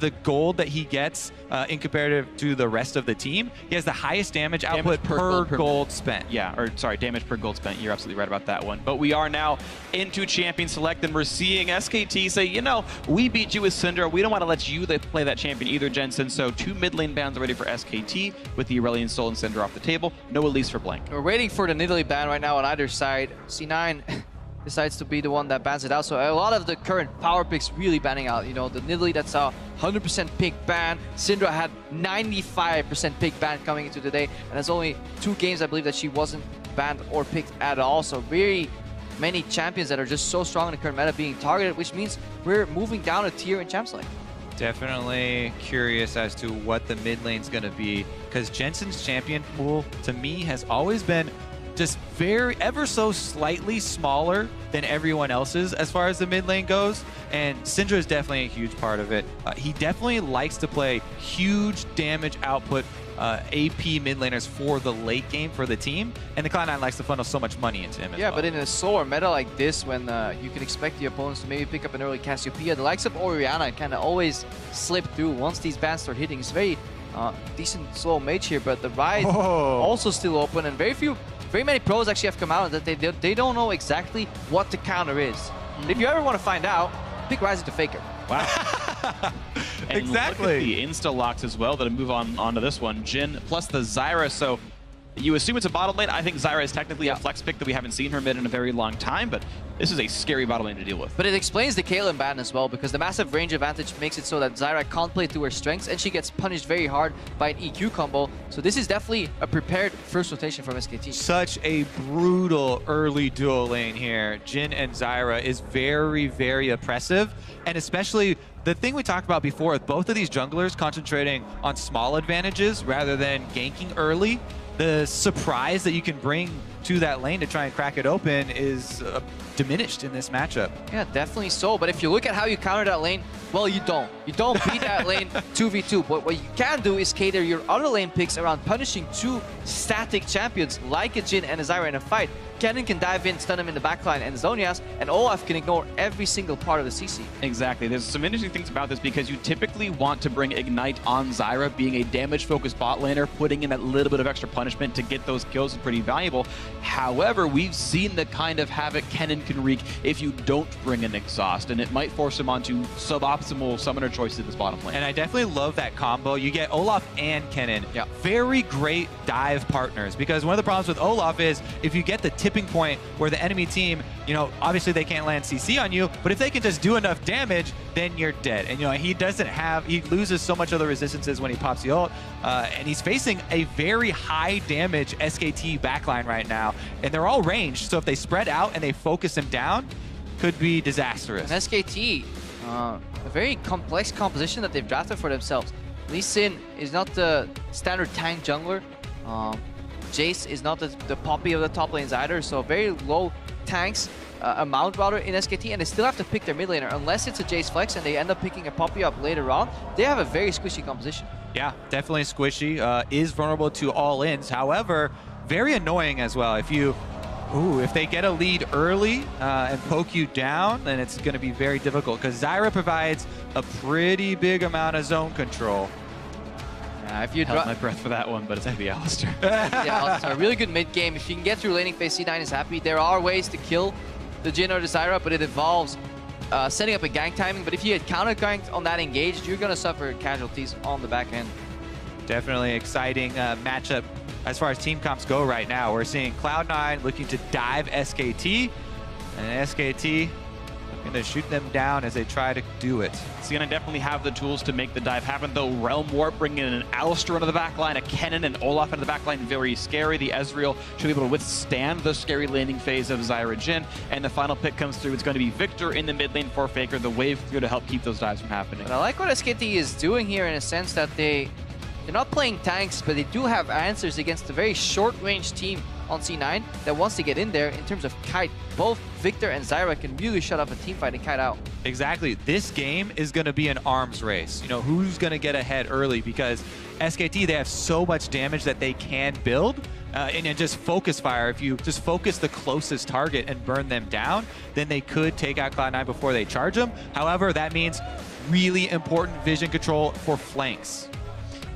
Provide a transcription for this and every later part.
the gold that he gets in comparative to the rest of the team, he has the highest damage output per gold spent. Yeah, or sorry, damage per gold spent. You're absolutely right about that one. But we are now into Champion Select, and we're seeing SKT say, you know, we beat you with Syndra. We don't want to let you play that champion either, Jensen. So 2 mid lane bans ready for SKT with the Aurelion Sol and Syndra off the table. No Elise for Blank. We're waiting for the Nidalee ban right now on either side. C9 decides to be the one that bans it out. So a lot of the current power picks really banning out. You know, the Nidalee that's a 100% pick ban. Syndra had 95% pick ban coming into the day. And there's only 2 games, I believe, that she wasn't banned or picked at all. So very many champions that are just so strong in the current meta being targeted, which means we're moving down a tier in Champs League. Definitely curious as to what the mid lane's going to be, because Jensen's champion pool, to me, has always been just ever so slightly smaller than everyone else's as far as the mid lane goes, and Syndra is definitely a huge part of it. He definitely likes to play huge damage output AP mid laners for the late game for the team, and the Cloud9 likes to funnel so much money into him as well. But in a slower meta like this, when you can expect the opponents to maybe pick up an early Cassiopeia, the likes of Orianna kind of always slip through once these bans start hitting. It's very decent slow mage here, but the Rise also still open, and very many pros actually have come out that they don't know exactly what the counter is. But if you ever want to find out, pick Rise into Faker. Wow. And exactly. Look at the insta-locks as well that move onto this one. Jhin plus the Zyra, so you assume it's a bottom lane. I think Zyra is technically a flex pick that we haven't seen her mid in a very long time, but this is a scary bottom lane to deal with. But it explains the Kaelin ban as well, because the massive range advantage makes it so that Zyra can't play to her strengths, and she gets punished very hard by an EQ combo. So this is definitely a prepared first rotation from SKT. Such a brutal early duo lane here. Jhin and Zyra is very, very oppressive, and especially the thing we talked about before with both of these junglers concentrating on small advantages rather than ganking early. The surprise that you can bring to that lane to try and crack it open is diminished in this matchup. Yeah, definitely so. But if you look at how you counter that lane, well, you don't. You don't beat that lane 2v2. But what you can do is cater your other lane picks around punishing 2 static champions like a Jhin and a Zyra in a fight. Kennen can dive in, stun him in the backline and Zhonya's, and Olaf can ignore every single part of the CC. Exactly. There's some interesting things about this because you typically want to bring Ignite on Zyra, being a damage-focused bot laner, putting in that little bit of extra punishment to get those kills is pretty valuable. However, we've seen the kind of havoc Kennen can wreak if you don't bring an Exhaust, and it might force him onto suboptimal summoner choices in this bottom lane. And I definitely love that combo. You get Olaf and Kennen. Yeah. Very great dive partners, because one of the problems with Olaf is if you get the tipping point where the enemy team, you know, obviously they can't land CC on you, but if they can just do enough damage, then you're dead. And, you know, he loses so much of the resistances when he pops the ult, and he's facing a very high damage SKT backline right now, and they're all ranged, so if they spread out and they focus him down, could be disastrous. And SKT, a very complex composition that they've drafted for themselves. Lee Sin is not the standard tank jungler. Jace is not the poppy of the top lanes either, so very low tanks amount rather in SKT, and they still have to pick their mid laner. Unless it's a Jace flex and they end up picking a poppy up later on, they have a very squishy composition. Yeah, definitely squishy. Is vulnerable to all ins. However, very annoying as well. If they get a lead early and poke you down, then it's going to be very difficult, because Zyra provides a pretty big amount of zone control. If you held my breath for that one, but it's going to be Alistar. Yeah, Alistar, a really good mid game. If you can get through laning phase, C9 is happy. There are ways to kill the Jhin or the Zyra, but it involves setting up a gank timing. But if you get counter ganked on that engaged, you're going to suffer casualties on the back end. Definitely exciting matchup as far as team comps go right now. We're seeing Cloud9 looking to dive SKT, and SKT looking to shoot them down as they try to do it. It's going to definitely have the tools to make the dive happen, though. Realm Warp bringing in an Alistar into the backline, a Kennen and Olaf into the backline, very scary. The Ezreal should be able to withstand the scary landing phase of Zyra Jhin, and the final pick comes through. It's going to be Victor in the mid lane for Faker, the wave through to help keep those dives from happening. But I like what SKT is doing here in a sense that they're not playing tanks, but they do have answers against a very short-range team on C9 that wants to get in there in terms of kite. Both Victor and Zyra can really shut up a team fight and kite out. Exactly. This game is going to be an arms race. You know, who's going to get ahead early, because SKT, they have so much damage that they can build. And just focus fire. If you just focus the closest target and burn them down, then they could take out Cloud9 before they charge them. However, that means really important vision control for flanks.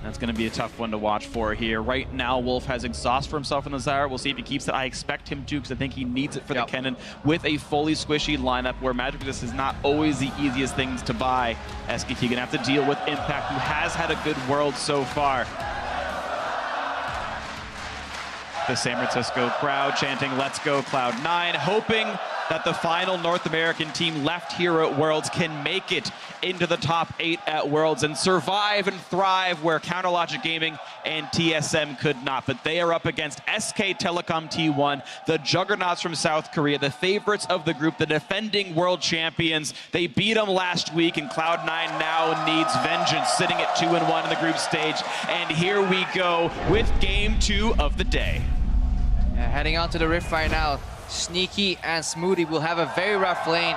That's going to be a tough one to watch for here. Right now, Wolf has exhaust for himself in the Zyra. We'll see if he keeps it. I expect him to, because I think he needs it for the Kennen with a fully squishy lineup where Magic Resist is not always the easiest things to buy. SKT going to have to deal with Impact, who has had a good world so far. The San Francisco crowd chanting, "Let's go Cloud9," hoping that the final North American team left here at Worlds can make it into the top 8 at Worlds and survive and thrive where Counterlogic Gaming and TSM could not. But they are up against SK Telecom T1, the juggernauts from South Korea, the favorites of the group, the defending world champions. They beat them last week, and Cloud9 now needs vengeance, sitting at 2-1 in the group stage. And here we go with game 2 of the day. Yeah, heading on to the Rift right now. Sneaky and Smoothie will have a very rough lane.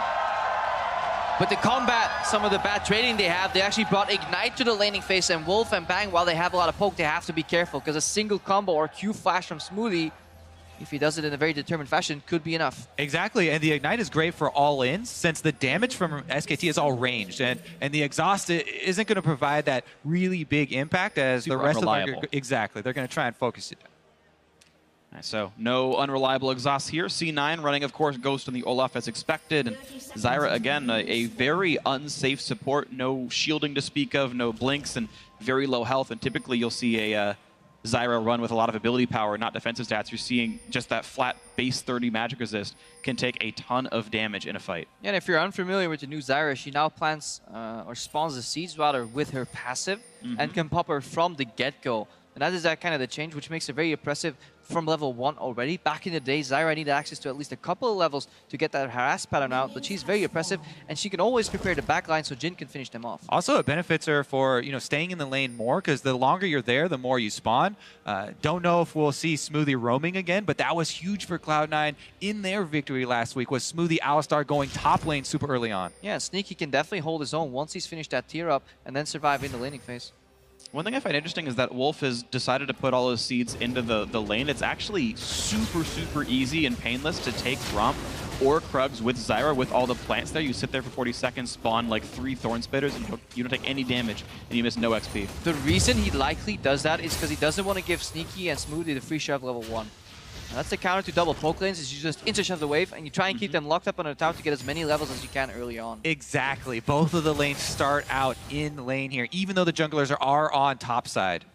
But to combat some of the bad trading they have, they actually brought Ignite to the laning phase, and Wolf and Bang, while they have a lot of poke, they have to be careful, because a single combo or Q flash from Smoothie, if he does it in a very determined fashion, could be enough. Exactly, and the Ignite is great for all-ins, since the damage from SKT is all ranged, and the exhaust isn't going to provide that really big impact as the rest of them. Exactly, they're going to try and focus it. So no unreliable exhaust here. C9 running, of course, Ghost on the Olaf as expected. And Zyra, again, a very unsafe support. No shielding to speak of, no blinks, and very low health. And typically you'll see a Zyra run with a lot of ability power, not defensive stats. You're seeing just that flat base 30 magic resist can take a ton of damage in a fight. Yeah, and if you're unfamiliar with the new Zyra, she now plants or spawns the seeds rather with her passive and can pop her from the get-go. And that is that kind of the change, which makes her very oppressive from level 1 already. Back in the day, Zyra needed access to at least a couple of levels to get that harass pattern out, but she's very oppressive, and she can always prepare the backline so Jhin can finish them off. Also, it benefits her for staying in the lane more, because the longer you're there, the more you spawn. Don't know if we'll see Smoothie roaming again, but that was huge for Cloud9 in their victory last week, was Smoothie Alistar going top lane super early on. Yeah, Sneaky can definitely hold his own once he's finished that tier up and then survive in the laning phase. One thing I find interesting is that Wolf has decided to put all his seeds into the lane. It's actually super easy and painless to take Gromp or Krugs with Zyra with all the plants there. You sit there for 40 seconds, spawn like 3 Thorn Spitters, and you don't take any damage, and you miss no XP. The reason he likely does that is because he doesn't want to give Sneaky and Smoothie the free shove level 1. Now that's the counter to double poke lanes, is you just insta-shove the wave, and you try and keep them locked up on a tower to get as many levels as you can early on. Exactly. Both of the lanes start out in lane here, even though the junglers are on top side.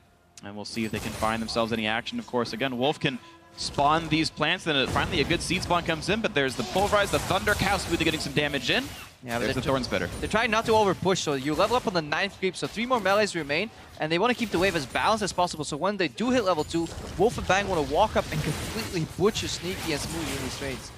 And we'll see if they can find themselves any action. Of course, again, Wolf can spawn these plants, then finally a good seed spawn comes in, but there's the Pulverize, the Thunder Cow, Smoothie getting some damage in. Yeah, there's the Thorn Spitter. They're trying not to overpush, so you level up on the 9th creep, so 3 more melees remain, and they want to keep the wave as balanced as possible, so when they do hit level 2, Wolf and Bang want to walk up and completely butcher Sneaky and Smoothie in these trades.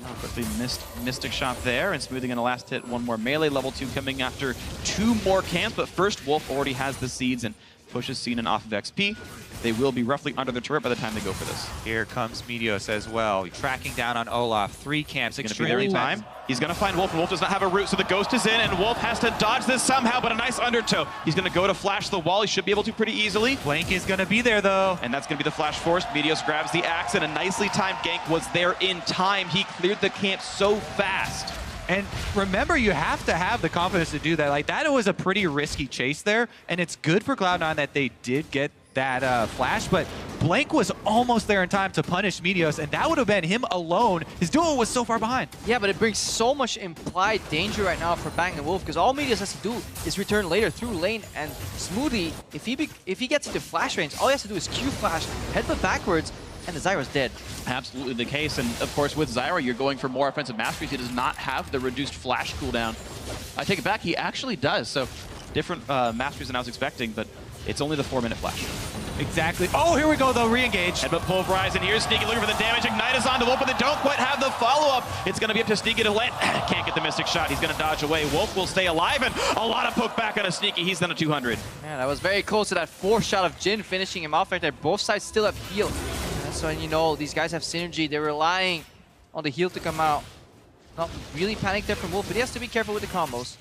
Oh, quickly missed Mystic Shot there, and Smoothie gonna last hit 1 more melee, level 2 coming after 2 more camps, but first Wolf already has the seeds and pushes Sinan off of XP. They will be roughly under the turret by the time they go for this. Here comes Meteos as well, tracking down on Olaf. 3 camps, extremely time. He's going to find Wolf, and Wolf does not have a root, so the Ghost is in, and Wolf has to dodge this somehow, but a nice undertow. He's going to go to flash the wall. He should be able to pretty easily. Blink is going to be there, though. And that's going to be the flash force. Meteos grabs the axe, and a nicely timed gank was there in time. He cleared the camp so fast. And remember, you have to have the confidence to do that. Like, that was a pretty risky chase there, and it's good for Cloud9 that they did get that flash, but Blank was almost there in time to punish Meteos, and that would have been him alone. His duo was so far behind. Yeah, but it brings so much implied danger right now for Bang and Wolf, because all Meteos has to do is return later through lane, and Smoothie, if he gets into flash range, all he has to do is Q flash, headbutt backwards, and the Zyra's dead. Absolutely the case, and of course with Zyra, you're going for more offensive mastery. He does not have the reduced flash cooldown. I take it back, he actually does, so different masteries than I was expecting, but it's only the 4-minute flash. Exactly. Oh, here we go, though. Re-engage. Headbutt Pulverize, and here's Sneaky looking for the damage. Ignite is on to Wolf, but they don't quite have the follow-up. It's going to be up to Sneaky to land. Can't get the Mystic Shot. He's going to dodge away. Wolf will stay alive, and a lot of poke back on a Sneaky. He's done a 200. Man, that was very close to that 4th shot of Jhin finishing him off right there. Both sides still have heal. And so, you know, these guys have synergy. They're relying on the heal to come out. Not really panicked there from Wolf, but he has to be careful with the combos.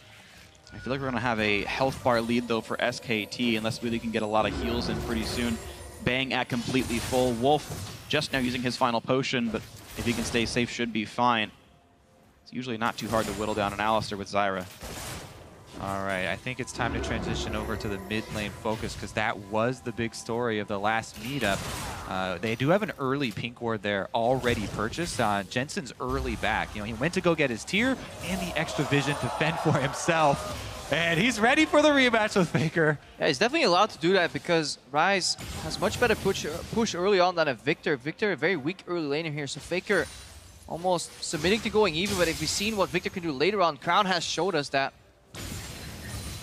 I feel like we're going to have a health bar lead, though, for SKT, unless we can get a lot of heals in pretty soon. Bang at completely full. Wolf just now using his final potion, but if he can stay safe, should be fine. It's usually not too hard to whittle down an Alistar with Zyra. All right, I think it's time to transition over to the mid lane focus because that was the big story of the last meetup. They do have an early pink ward there already purchased. Jensen's early back. You know, he went to go get his tier and the extra vision to fend for himself. And he's ready for the rematch with Faker. Yeah, he's definitely allowed to do that because Rise has much better push early on than a Victor. Victor, a very weak early laner here, so Faker almost submitting to going even, but if we've seen what Victor can do later on, Crown has showed us that.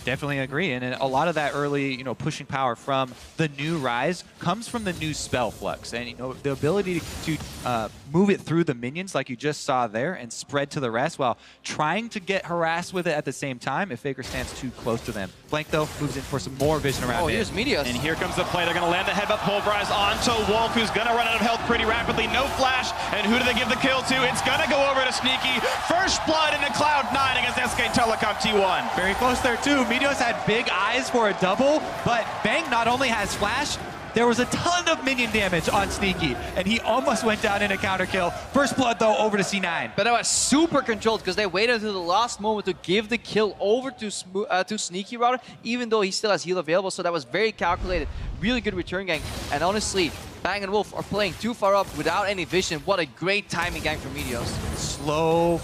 Definitely agree, and a lot of that early, you know, pushing power from the new Rise comes from the new spell flux, and you know the ability to move it through the minions like you just saw there and spread to the rest while trying to get harassed with it at the same time if Faker stands too close to them. Blank though moves in for some more vision around. Oh, here's Meteos. And here comes the play. They're going to land the headbutt pulverize onto Wolf, who's going to run out of health pretty rapidly. No flash, and who do they give the kill to? It's going to go over to Sneaky. First blood into Cloud9 against SK Telecom T1. Very close there too. Meteos had big eyes for a double, but Bang not only has flash, there was a ton of minion damage on Sneaky, and he almost went down in a counter kill. First blood though over to C9. But that was super controlled because they waited until the last moment to give the kill over to Sneaky Router, even though he still has heal available. So that was very calculated. Really good return gang. And honestly, Bang and Wolf are playing too far up without any vision. What a great timing gang for Meteos. Slow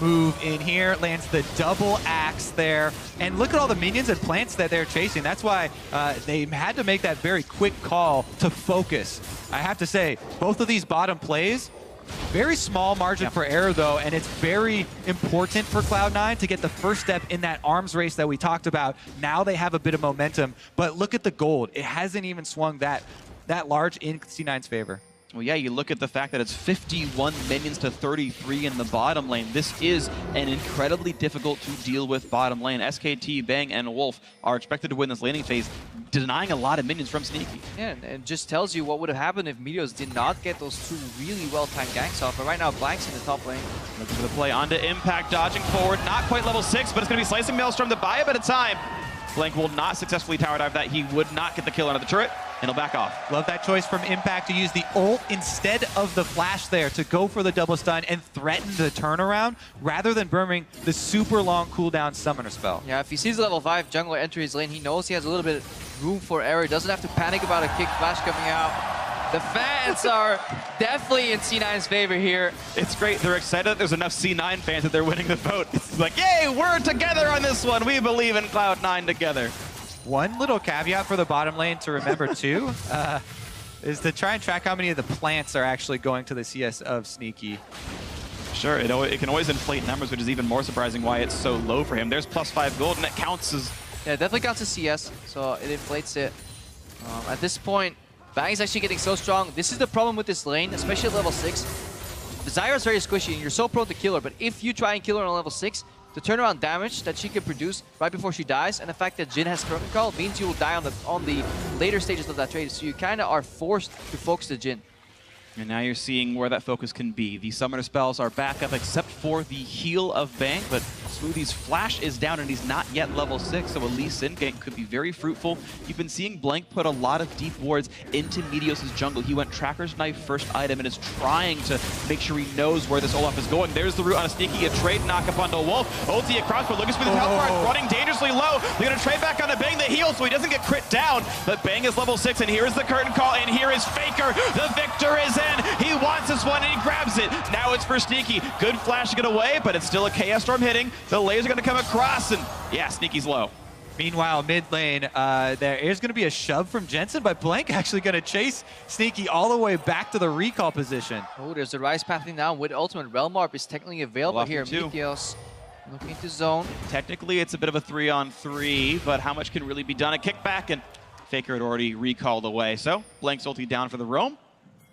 move in here, lands the double axe there, and look at all the minions and plants that they're chasing. That's why they had to make that very quick call to focus. I have to say, both of these bottom plays, very small margin for error though, and it's very important for Cloud9 to get the first step in that arms race that we talked about. Now they have a bit of momentum, but look at the gold. It hasn't even swung that large in C9's favor. Well, yeah, you look at the fact that it's 51 minions to 33 in the bottom lane. This is an incredibly difficult to deal with bottom lane. SKT, Bang, and Wolf are expected to win this laning phase, denying a lot of minions from Sneaky. Yeah, and it just tells you what would have happened if Meteos did not get those two really well-timed ganks off. But right now, Blank's in the top lane. Looking for the play onto Impact, dodging forward. Not quite level 6, but it's going to be Slicing Maelstrom to buy a bit of time. Blank will not successfully tower dive that. He would not get the kill onto the turret, and he'll back off. Love that choice from Impact to use the ult instead of the flash there to go for the double stun and threaten the turnaround rather than burning the super long cooldown summoner spell. Yeah, if he sees a level 5 jungler enter his lane, he knows he has a little bit of room for error. He doesn't have to panic about a kick flash coming out. The fans are definitely in C9's favor here. It's great. They're excited that there's enough C9 fans that they're winning the vote. It's like, yay, we're together on this one. We believe in Cloud9 together. One little caveat for the bottom lane to remember too is to try and track how many of the plants are actually going to the CS of Sneaky. Sure, it can always inflate numbers, which is even more surprising why it's so low for him. There's +5 gold, and it counts as... Yeah, it definitely counts as CS, so it inflates it. At this point, Bang is actually getting so strong. This is the problem with this lane, especially at level 6. Zyra's very squishy, and you're so prone to kill her, but if you try and kill her on level 6, the turnaround damage that she can produce right before she dies, and the fact that Jhin has Curtain Call means you will die on the later stages of that trade, so you kind of are forced to focus the Jhin. And now you're seeing where that focus can be. The summoner spells are back up except for the heal of Bang, but Smoothie's flash is down and he's not yet level 6, so a Lee Sin gank could be very fruitful. You've been seeing Blank put a lot of deep wards into Meteos' jungle. He went Tracker's Knife first item and is trying to make sure he knows where this Olaf is going. There's the route on a Sneaky, a trade knock up onto Wolf. Ulti across, but Lucas with his health bar, running dangerously low. They're gonna trade back onto Bang the heal so he doesn't get crit down, but Bang is level 6, and here is the curtain call, and here is Faker. The victor is in. He wants this one, and he grabs it. Now it's for Sneaky. Good flash to get away, but it's still a Chaos Storm hitting. The layers are going to come across, and yeah, Sneaky's low. Meanwhile, mid lane, there is going to be a shove from Jensen, but Blank actually going to chase Sneaky all the way back to the recall position. Oh, there's the Rise pathing down with Ultimate. Realm Orb is technically available here. Meteos looking to zone. Technically, it's a bit of a 3-on-3, but how much can really be done? A kickback, and Faker had already recalled away. So, Blank's ulti down for the roam.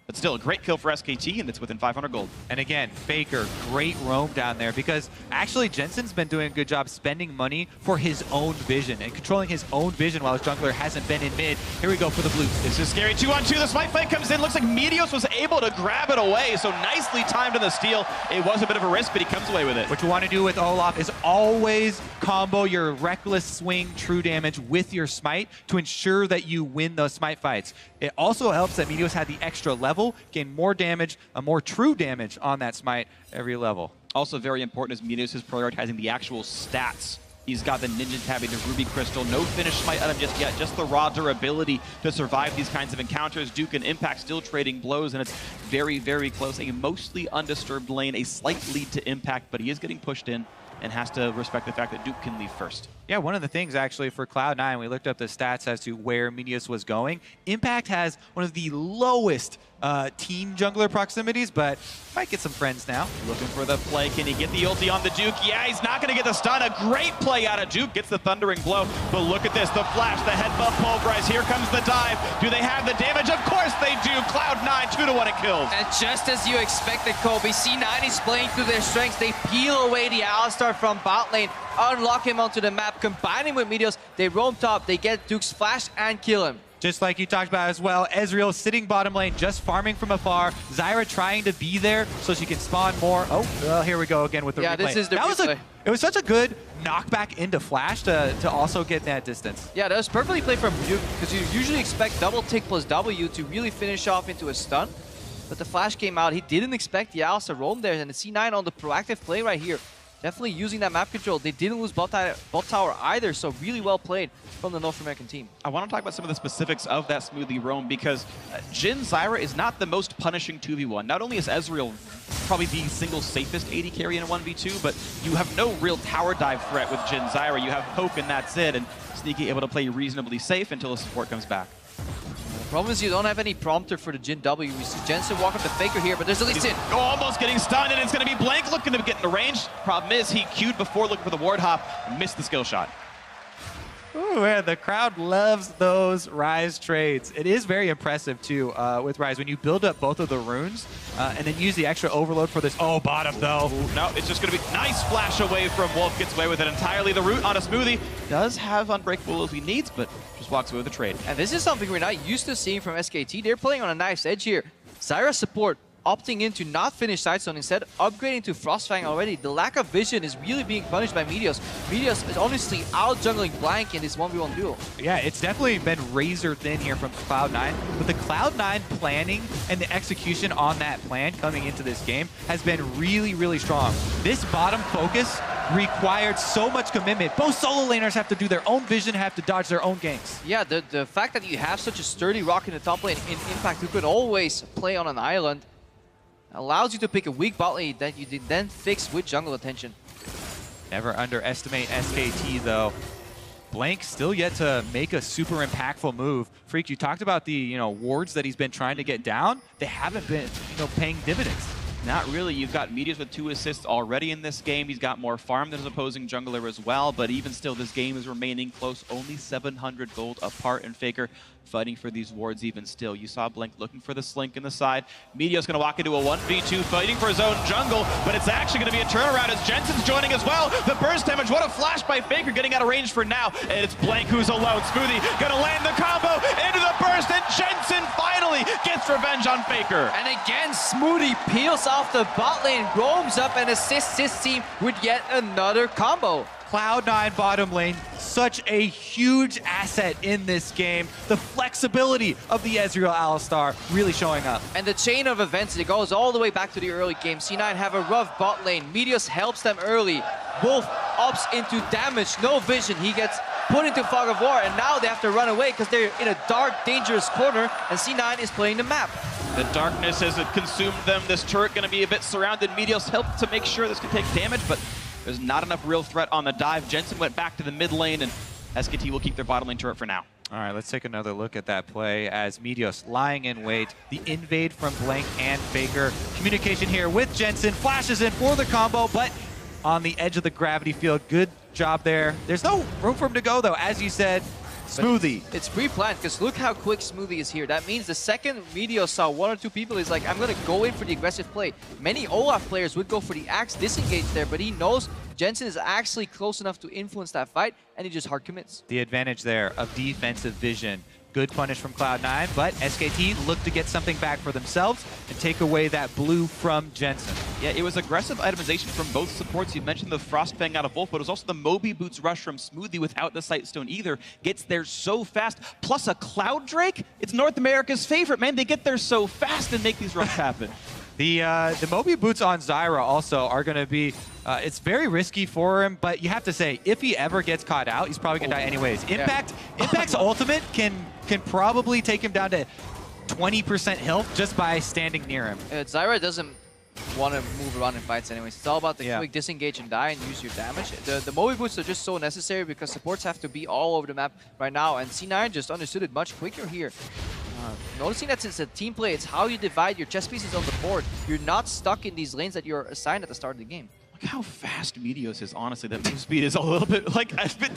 But still, a great kill for SKT, and it's within 500 gold. And again, Faker, great roam down there, because actually Jensen's been doing a good job spending money for his own vision and controlling his own vision while his jungler hasn't been in mid. Here we go for the blue. This is scary. 2-on-2. The smite fight comes in. Looks like Meteos was able to grab it away, so nicely timed in the steal. It was a bit of a risk, but he comes away with it. What you want to do with Olaf is always combo your reckless swing true damage with your smite to ensure that you win those smite fights. It also helps that Meteos had the extra level, gain more damage, a more true damage on that smite every level. Also very important is Meteos is prioritizing the actual stats He's got the Ninja Tabby, the Ruby Crystal. No finish smite item just yet, just the raw durability to survive these kinds of encounters. Duke and Impact still trading blows, and it's very, very close. A mostly undisturbed lane, a slight lead to Impact, but he is getting pushed in and has to respect the fact that Duke can leave first. Yeah, one of the things actually for Cloud9, we looked up the stats as to where Meteos was going. Impact has one of the lowest team jungler proximities, but might get some friends now. Looking for the play. Can he get the ulti on the Duke? Yeah, he's not going to get the stun. A great play out of Duke. Gets the thundering blow. But look at this. The flash, the headbutt pulverize. Here comes the dive. Do they have the damage? Of course they do. Cloud9, 2-1 it kills. And just as you expected, Kobe, C9 is playing through their strengths. They peel away the Alistar from bot lane, unlock him onto the map, combine him with Meteos. They roam top. They get Duke's flash and kill him. Just like you talked about as well, Ezreal sitting bottom lane, just farming from afar. Zyra trying to be there so she can spawn more. Oh, well, here we go again with the replay. This is the replay. It was such a good knockback into Flash to also get that distance. Yeah, that was perfectly played from Duke, because you usually expect double tick plus W to really finish off into a stun. But the Flash came out. He didn't expect the Alistar roam there, and the C9 on the proactive play right here. Definitely using that map control. They didn't lose bot tower either, so really well played from the North American team. I want to talk about some of the specifics of that smoothie roam, because Jhin Zyra is not the most punishing 2v1. Not only is Ezreal probably the single safest AD carry in a 1v2, but you have no real tower dive threat with Jhin Zyra. You have poke and that's it, and Sneaky able to play reasonably safe until the support comes back. The problem is you don't have any prompter for the Jhin W. We see Jensen walk up the Faker here, but there's at least almost getting stunned, and it's going to be Blank looking to get in the range. Problem is, he queued before looking for the ward hop, missed the skill shot. Ooh, yeah, the crowd loves those Ryze trades. It is very impressive, too, with Ryze. When you build up both of the runes and then use the extra overload for this. Oh, bottom, though. Ooh, no, it's just going to be nice flash away from Wolf. Gets away with it entirely. The root on a smoothie does have unbreakable if he needs, but just walks away with the trade. And this is something we're not used to seeing from SKT. They're playing on a knife's edge here. Zyra support opting in to not finish Sidestone, instead upgrading to Frostfang already. The lack of vision is really being punished by Meteos. Meteos is honestly out jungling Blank in this 1v1 duel. Yeah, it's definitely been razor thin here from Cloud9, but the Cloud9 planning and the execution on that plan coming into this game has been really, really strong. This bottom focus required so much commitment. Both solo laners have to do their own vision, have to dodge their own ganks. Yeah, the fact that you have such a sturdy rock in the top lane in Impact who could always play on an island allows you to pick a weak bot lane that you then fix with jungle attention. Never underestimate SKT, though. Blank still yet to make a super impactful move. Freak, you talked about the wards that he's been trying to get down. They haven't been paying dividends. Not really. You've got Meteos with 2 assists already in this game. He's got more farm than his opposing jungler as well, but even still, this game is remaining close. Only 700 gold apart, and Faker fighting for these wards even still. You saw Blink looking for the slink in the side. Meteos going to walk into a 1v2, fighting for his own jungle, but it's actually going to be a turnaround as Jensen's joining as well. The burst damage, what a flash by Faker, getting out of range for now, and it's Blank who's alone. Smoothie going to land the combo into the burst, and Jensen finally gets revenge on Faker. And again, Smoothie peels off the bot lane, roams up and assists his team with yet another combo. Cloud9 bottom lane, such a huge asset in this game. The flexibility of the Ezreal Alistar really showing up. And the chain of events, it goes all the way back to the early game. C9 have a rough bot lane. Meteos helps them early. Wolf ups into damage, no vision. He gets put into Fog of War, and now they have to run away because they're in a dark, dangerous corner, and C9 is playing the map. The darkness has consumed them. This turret going to be a bit surrounded. Meteos helped to make sure this can take damage, but there's not enough real threat on the dive. Jensen went back to the mid lane, and SKT will keep their bottom lane turret for now. All right, let's take another look at that play as Meteos lying in wait. The invade from Blank and Faker. Communication here with Jensen. Flashes in for the combo, but on the edge of the gravity field. Good job there. There's no room for him to go, though. As you said, Smoothie. But it's pre-planned, because look how quick Smoothie is here. That means the second Meteos saw 1 or 2 people, he's like, I'm going to go in for the aggressive play. Many Olaf players would go for the axe disengage there, but he knows Jensen is actually close enough to influence that fight, and he just hard commits. The advantage there of defensive vision. Good punish from Cloud9, but SKT look to get something back for themselves and take away that blue from Jensen. Yeah, it was aggressive itemization from both supports. You mentioned the Frostfang out of Wolf, but it was also the Moby Boots rush from Smoothie without the Sightstone either. Gets there so fast, plus a Cloud Drake. It's North America's favorite, man. They get there so fast and make these runs happen. The Moby boots on Zyra also are going to be, it's very risky for him, but you have to say, if he ever gets caught out, he's probably going to die anyways. Impact's ultimate can probably take him down to 20% health just by standing near him. Zyra doesn't want to move around in fights anyways. It's all about the quick disengage and die and use your damage. The Moby boots are just so necessary because supports have to be all over the map right now, and C9 just understood it much quicker here. Noticing that since a team play, it's how you divide your chess pieces on the board. You're not stuck in these lanes that you're assigned at the start of the game. Look how fast Meteos is, honestly. That move speed is a little bit, like,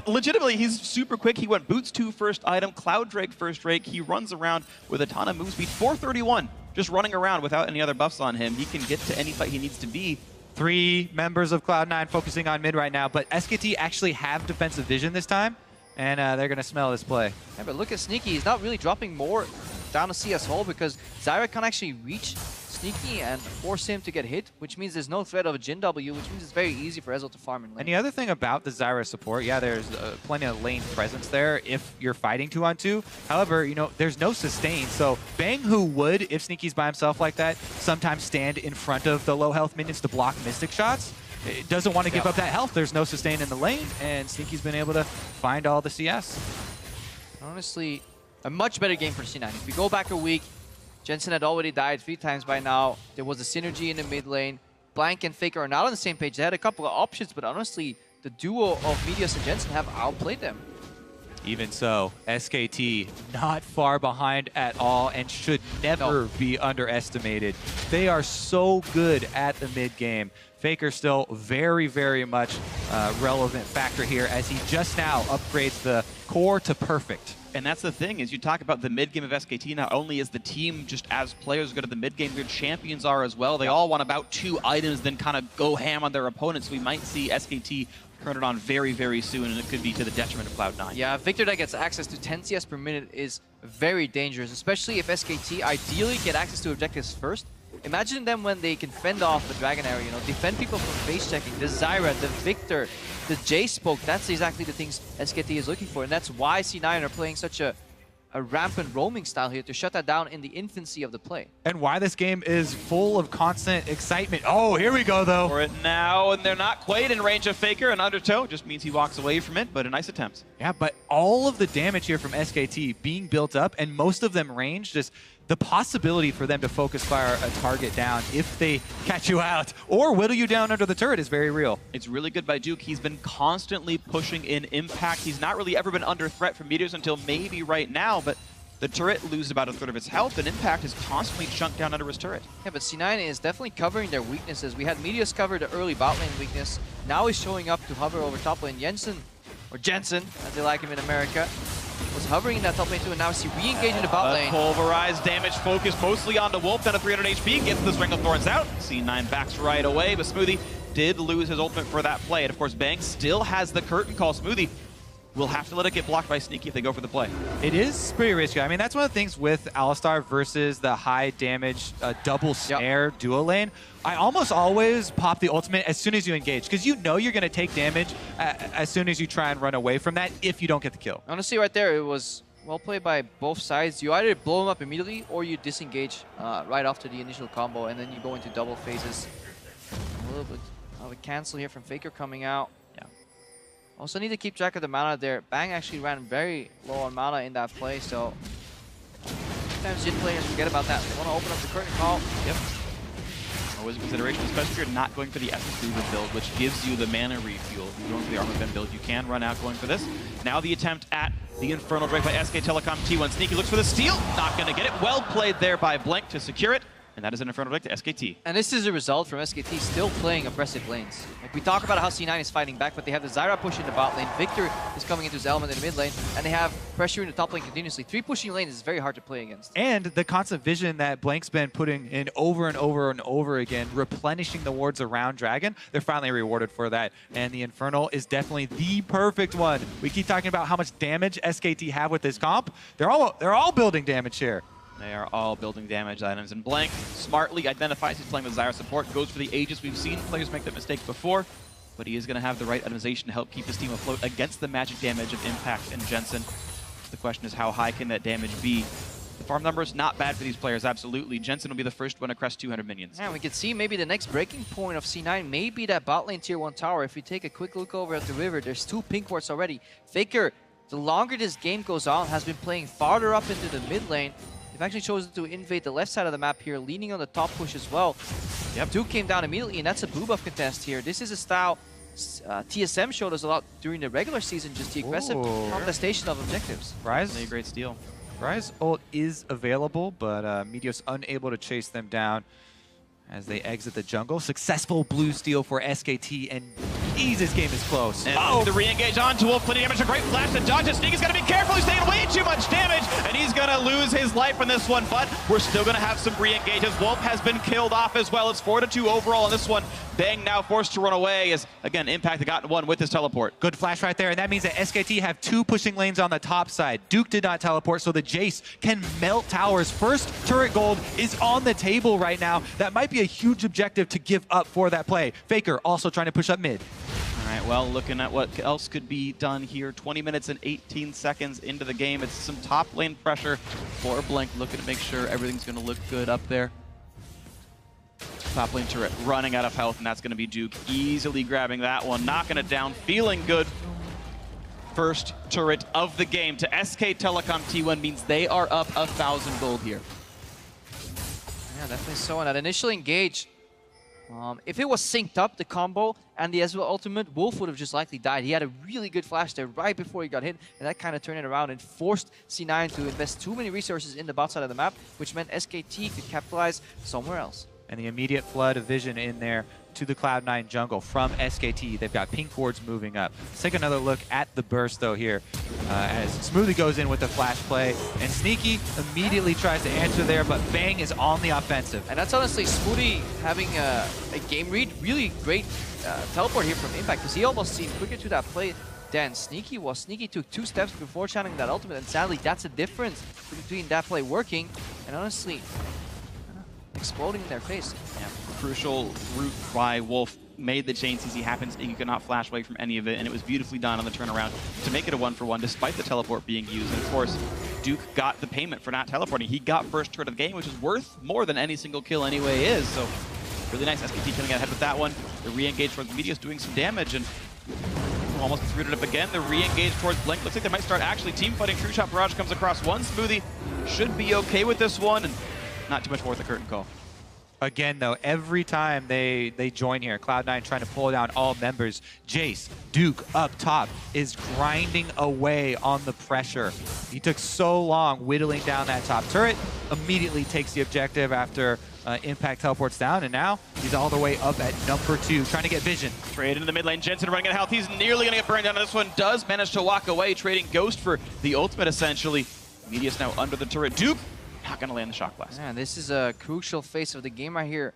legitimately, he's super quick. He went Boots 2 first item, Cloud Drake first Drake. He runs around with a ton of move speed. 431, just running around without any other buffs on him. He can get to any fight he needs to be. 3 members of Cloud9 focusing on mid right now, but SKT actually have defensive vision this time, and they're going to smell this play. Yeah, but look at Sneaky. He's not really dropping more down to CS hole because Zyra can't actually reach Sneaky and force him to get hit, which means there's no threat of a Jin W, which means it's very easy for Ezel to farm in lane. And the other thing about the Zyra support, yeah, there's plenty of lane presence there if you're fighting 2-on-2. However, you know, there's no sustain. So Bang, who would, if Sneaky's by himself like that, sometimes stand in front of the low health minions to block Mystic shots, it doesn't want to give up that health. There's no sustain in the lane, and Sneaky's been able to find all the CS. Honestly, a much better game for C9. If we go back a week, Jensen had already died 3 times by now. There was a synergy in the mid lane. Blank and Faker are not on the same page. They had a couple of options, but honestly, the duo of Meteos and Jensen have outplayed them. Even so, SKT not far behind at all and should never be underestimated. They are so good at the mid game. Faker still very, very much relevant factor here as he just now upgrades the core to perfect. And that's the thing, is you talk about the mid game of SKT, not only is the team just as players good at the mid game, their champions are as well. They all want about 2 items, then kind of go ham on their opponents. We might see SKT turn it on very, very soon, and it could be to the detriment of Cloud9. Yeah, Victor that gets access to 10 CS per minute is very dangerous, especially if SKT ideally get access to objectives first. Imagine them when they can fend off the Dragon area, you know, defend people from face checking, the Zyra, the Victor, the J-Spoke. That's exactly the things SKT is looking for, and that's why C9 are playing such a rampant roaming style here to shut that down in the infancy of the play. And why this game is full of constant excitement. Oh, here we go, though. For it now, and they're not quite in range of Faker, and Undertow just means he walks away from it, but a nice attempt. Yeah, but all of the damage here from SKT being built up, and most of them range, just the possibility for them to focus fire a target down if they catch you out or whittle you down under the turret is very real. It's really good by Duke. He's been constantly pushing in impact. He's not really ever been under threat from Meteors until maybe right now, but the turret loses about 1/3 of its health, and Impact is constantly chunked down under his turret. Yeah, but C9 is definitely covering their weaknesses. We had Meteos cover the early bot lane weakness. Now he's showing up to hover over top lane. Jensen, as they like him in America, was hovering in that top lane too, and now we re-engage in the bot lane. Pulverized damage focused mostly onto Wolf, down to 300 HP, gets the Strangle Thorns out. C9 backs right away, but Smoothie did lose his ultimate for that play. And of course, Bang still has the curtain call. Smoothie will have to let it get blocked by Sneaky if they go for the play. It is pretty risky. I mean, that's one of the things with Alistar versus the high damage double snare duo lane. I almost always pop the ultimate as soon as you engage, because you know you're going to take damage as soon as you try and run away from that if you don't get the kill. Honestly, right there, it was well played by both sides. You either blow them up immediately or you disengage right after the initial combo, and then you go into double phases. A little bit of a cancel here from Faker coming out. Also need to keep track of the mana there. Bang actually ran very low on mana in that play, so sometimes Jin players forget about that. They want to open up the curtain call. Yep. Always a consideration, especially if you're not going for the Essence Boomer build, which gives you the mana refuel. If you're going for the Armor Ben build, you can run out going for this. Now the attempt at the Infernal Drake by SK Telecom T1. Sneaky looks for the steal. Not going to get it. Well played there by Blank to secure it. And that is an Infernal Drake to SKT. And this is a result from SKT still playing aggressive lanes. Like, we talk about how C9 is fighting back, but they have the Zyra push in the bot lane. Victor is coming into his element in the mid lane, and they have pressure in the top lane continuously. 3 pushing lanes is very hard to play against. And the constant vision that Blank's been putting in over and over and over again, replenishing the wards around Dragon, they're finally rewarded for that. And the Infernal is definitely the perfect one. We keep talking about how much damage SKT have with this comp. They're all building damage here. They are all building damage items, and Blank smartly identifies he's playing with Zyra support, goes for the Aegis. We've seen players make that mistake before, but he is going to have the right itemization to help keep his team afloat against the magic damage of Impact and Jensen. The question is, how high can that damage be? The farm numbers, not bad for these players, absolutely. Jensen will be the first one to crest 200 minions. Yeah, we can see maybe the next breaking point of C9 may be that bot lane tier 1 tower. If we take a quick look over at the river, there's 2 pink wards already. Faker, the longer this game goes on, has been playing farther up into the mid lane. They've actually chosen to invade the left side of the map here, leaning on the top push as well. Yep. Duke came down immediately, and that's a blue buff contest here. This is a style TSM showed us a lot during the regular season, just the aggressive contestation of objectives. Rise, Really great steal. Rise ult is available, but Meteos unable to chase them down as they exit the jungle. Successful blue steal for SKT, and this game is close. And the re-engage onto Wolf, plenty of damage, a great flash to dodge it. Sneaky's got to be careful, he's taking way too much damage, and he's going to lose his life on this one, but we're still going to have some re-engages. Wolf has been killed off as well. It's 4-2 overall on this one. Bang now forced to run away as, again, Impact got one with his teleport. Good flash right there, and that means that SKT have 2 pushing lanes on the top side. Duke did not teleport, so the Jace can melt towers. First turret gold is on the table right now. That might be a huge objective to give up for that play. Faker also trying to push up mid. All right, well, looking at what else could be done here. 20 minutes and 18 seconds into the game. It's some top lane pressure for Blink, looking to make sure everything's going to look good up there. Top lane turret running out of health, and that's going to be Duke easily grabbing that one, knocking it down, feeling good. First turret of the game to SK Telecom T1 means they are up 1,000 gold here. Yeah, definitely so. And that initial engage, if it was synced up, the combo and the Ezreal ultimate, Wolf would have just likely died. He had a really good flash there right before he got hit, and that kind of turned it around and forced C9 to invest too many resources in the bot side of the map, which meant SKT could capitalize somewhere else. And the immediate flood of vision in there to the Cloud9 jungle from SKT. They've got pink wards moving up. Let's take another look at the burst, though, here. As Smoothie goes in with the flash play, and Sneaky immediately tries to answer there, but Bang is on the offensive. And that's honestly Smoothie having a game read. Really great teleport here from Impact, because he almost seemed quicker to that play than Sneaky was. Sneaky took 2 steps before channeling that ultimate, and sadly, that's the difference between that play working and honestly exploding in their face. Yeah, crucial route by Wolf made the chain CC happen. He could not flash away from any of it, and it was beautifully done on the turnaround to make it a 1-for-1 despite the teleport being used. And of course, Duke got the payment for not teleporting. He got first turret of the game, which is worth more than any single kill anyway is. So really nice SKT coming ahead with that one. The re-engage towards Meteos doing some damage, and almost gets rooted up again. The re-engage towards Blink. Looks like they might start actually team fighting. True Shot Barrage comes across one. Smoothie should be okay with this one, and not too much more with the curtain call. Again, though, every time they join here, Cloud9 trying to pull down all members, Jace, Duke up top is grinding away on the pressure. He took so long whittling down that top turret, immediately takes the objective after Impact teleports down, and now he's all the way up at number 2, trying to get vision. Trade into the mid lane. Jensen running out of health. He's nearly going to get burned down on this one. Does manage to walk away, trading Ghost for the ultimate, essentially. Meteos now under the turret. Duke not going to land the shock blast. Man, this is a crucial phase of the game right here.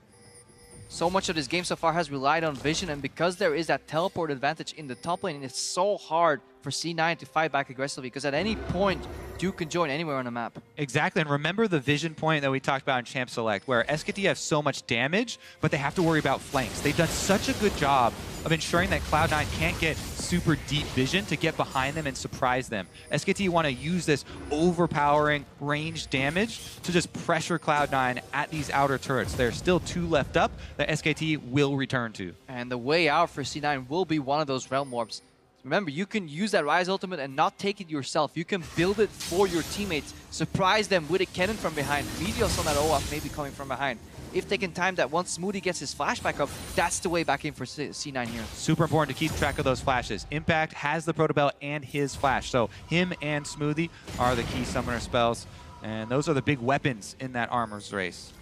So much of this game so far has relied on vision, and because there is that teleport advantage in the top lane, it's so hard for C9 to fight back aggressively, because at any point, Duke can join anywhere on the map. Exactly, and remember the vision point that we talked about in Champ Select, where SKT have so much damage, but they have to worry about flanks. They've done such a good job of ensuring that Cloud9 can't get super deep vision to get behind them and surprise them. SKT want to use this overpowering range damage to just pressure Cloud9 at these outer turrets. There's still 2 left up that SKT will return to. And the way out for C9 will be one of those Realm Orbs. Remember, you can use that Rise ultimate and not take it yourself. You can build it for your teammates, surprise them with a cannon from behind. Meteos on that OAF may be coming from behind. If they can time that once Smoothie gets his flash back up, that's the way back in for C9 here. Super important to keep track of those flashes. Impact has the Protobell and his flash, so him and Smoothie are the key summoner spells, and those are the big weapons in that armor's race.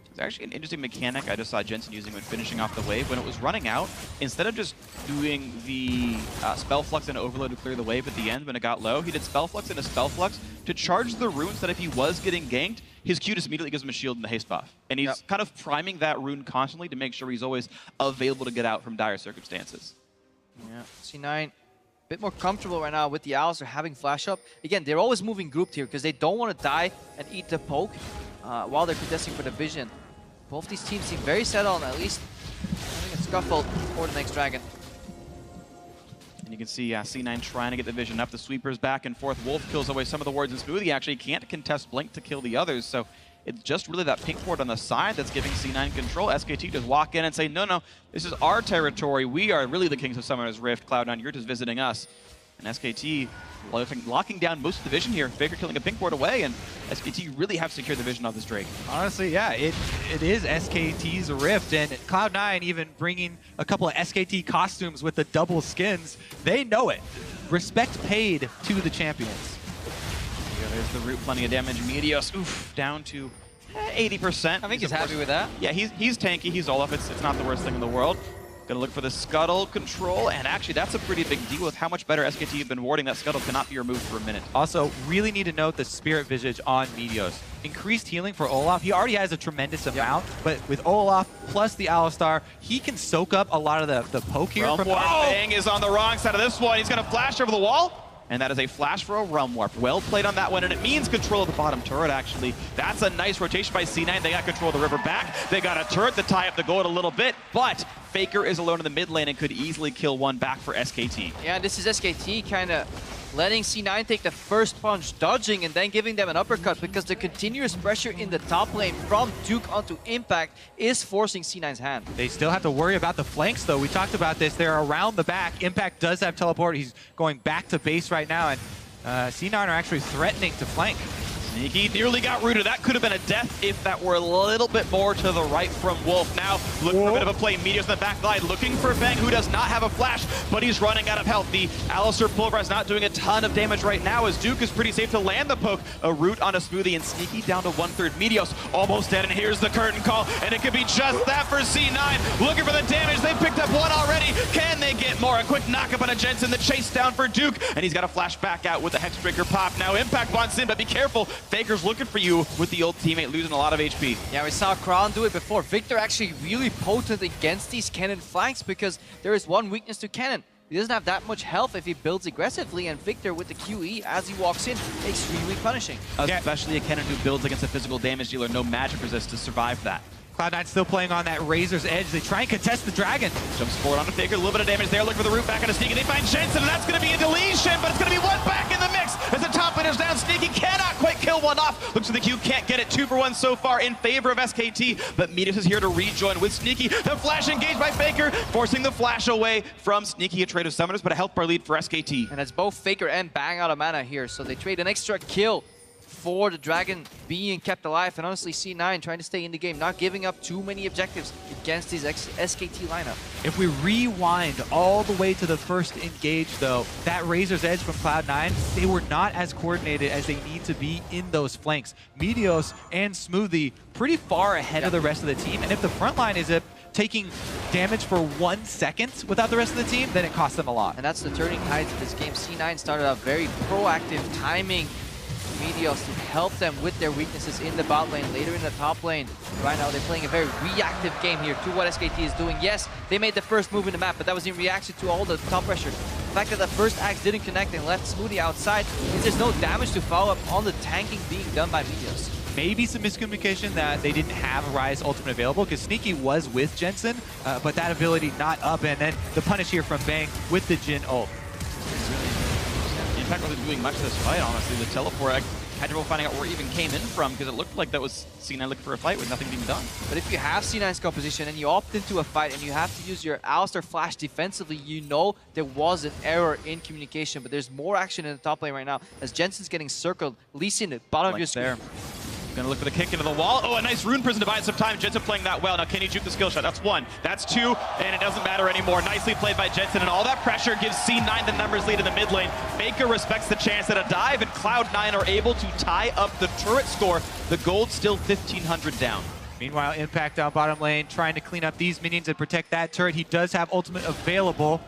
It's actually an interesting mechanic I just saw Jensen using when finishing off the wave. When it was running out, instead of just doing the Spell Flux and Overload to clear the wave at the end when it got low, he did Spell Flux and a Spell Flux to charge the runes that if he was getting ganked, his Q just immediately gives him a shield and the haste buff. And he's kind of priming that rune constantly to make sure he's always available to get out from dire circumstances. Yeah, C9 a bit more comfortable right now with the Owls. They're having flash up. Again, they're always moving grouped here because they don't want to die and eat the poke while they're contesting for the vision. Both these teams seem very set on at least having a scuffle for the next dragon. You can see C9 trying to get the vision up. The sweepers back and forth. Wolf kills away some of the wards, and Smoothie actually can't contest Blink to kill the others. So it's just really that pink ward on the side that's giving C9 control. SKT just walk in and say, no, this is our territory. We are really the kings of Summoner's Rift. Cloud9, you're just visiting us. And SKT locking down most of the vision here. Faker killing a pink ward away, and SKT really have secured the vision of this Drake. Honestly, yeah, it is SKT's Rift, and Cloud9 even bringing a couple of SKT costumes with the double skins. They know it. Respect paid to the champions. Yeah, there's the root, plenty of damage. Meteos, down to 80%. I think he's happy with that. Yeah, he's tanky, he's Olaf. It's not the worst thing in the world. Gonna look for the Scuttle control, and actually that's a pretty big deal with how much better SKT have been warding. That Scuttle cannot be removed for a minute. Also, really need to note the Spirit Visage on Meteos. Increased healing for Olaf. He already has a tremendous amount, but with Olaf plus the Alistar, he can soak up a lot of the poke here. Realm Warp Bang is on the wrong side of this one. He's gonna flash over the wall. And that is a flash for a Realm Warp. Well played on that one, and it means control of the bottom turret, actually. That's a nice rotation by C9. They got control of the river back. They got a turret to tie up the gold a little bit, but Faker is alone in the mid lane and could easily kill one back for SKT. Yeah, this is SKT kind of letting C9 take the first punch, dodging, and then giving them an uppercut, because the continuous pressure in the top lane from Duke onto Impact is forcing C9's hand. They still have to worry about the flanks, though. We talked about this. They're around the back. Impact does have teleport. He's going back to base right now, and C9 are actually threatening to flank. Sneaky nearly got rooted. That could have been a death if that were a little bit more to the right from Wolf. Now looking for a bit of a play. Meteos in the back line looking for Bang, who does not have a flash, but he's running out of health. The Alistar Pulverize not doing a ton of damage right now, as Duke is pretty safe to land the poke. A root on a Smoothie, and Sneaky down to 1/3. Meteos almost dead, and here's the curtain call, and it could be just that for C9. Looking for the damage. They picked up one already. Can they get more? A quick knock up on a Jensen. The chase down for Duke, and he's got a flash back out with the Hexbreaker pop. Now Impact wants in, but be careful. Faker's looking for you with the old teammate losing a lot of HP. Yeah, we saw Crown do it before. Victor actually really potent against these Cannon flanks, because there is one weakness to Cannon. He doesn't have that much health if he builds aggressively, and Victor with the QE as he walks in, extremely punishing. Especially a Cannon who builds against a physical damage dealer. No magic resist to survive that. Cloud9 still playing on that Razor's Edge. They try and contest the Dragon. Jumps forward onto Faker, a little bit of damage there. Looking for the root back on a Sneaky. They find Jensen, and that's going to be a deletion, but it's going to be one back in the mix as the top laner's down. Sneaky cannot quite kill one off. Looks for the Q, can't get it. 2-for-1 so far in favor of SKT, but Meteos is here to rejoin with Sneaky. The flash engaged by Faker, forcing the flash away from Sneaky, a trade of summoners, but a health bar lead for SKT. And that's both Faker and Bang out of mana here, so they trade an extra kill for the Dragon being kept alive. And honestly, C9 trying to stay in the game, not giving up too many objectives against his SKT lineup. If we rewind all the way to the first engage, though, that Razor's Edge from Cloud9, they were not as coordinated as they need to be in those flanks. Meteos and Smoothie pretty far ahead of the rest of the team, and if the front line is taking damage for 1 second without the rest of the team, then it costs them a lot. And that's the turning tides of this game. C9 started out very proactive, timing Meteos to help them with their weaknesses in the bot lane, later in the top lane. Right now, they're playing a very reactive game here to what SKT is doing. Yes, they made the first move in the map, but that was in reaction to all the top pressure. The fact that the first axe didn't connect and left Smoothie outside means there's no damage to follow up on the tanking being done by Meteos. Maybe some miscommunication that they didn't have Rise Ultimate available, because Sneaky was with Jensen, but that ability not up, and then the punish here from Bang with the Jhin ult. Impact wasn't doing much of this fight, honestly. The teleport, I had trouble finding out where it even came in from, because it looked like that was C9 looking for a fight with nothing being done. But if you have C9's composition and you opt into a fight and you have to use your Alistar flash defensively, you know there was an error in communication. But there's more action in the top lane right now as Jensen's getting circled. Lee Sin at bottom of your screen. Gonna look for the kick into the wall. Oh, a nice rune prison to buy some time. Jensen playing that well. Now, can he juke the skill shot? That's one. That's two, and it doesn't matter anymore. Nicely played by Jensen, and all that pressure gives C9 the numbers lead in the mid lane. Faker respects the chance at a dive, and Cloud9 are able to tie up the turret score. The gold still 1,500 down. Meanwhile, Impact down bottom lane, trying to clean up these minions and protect that turret. He does have ultimate available.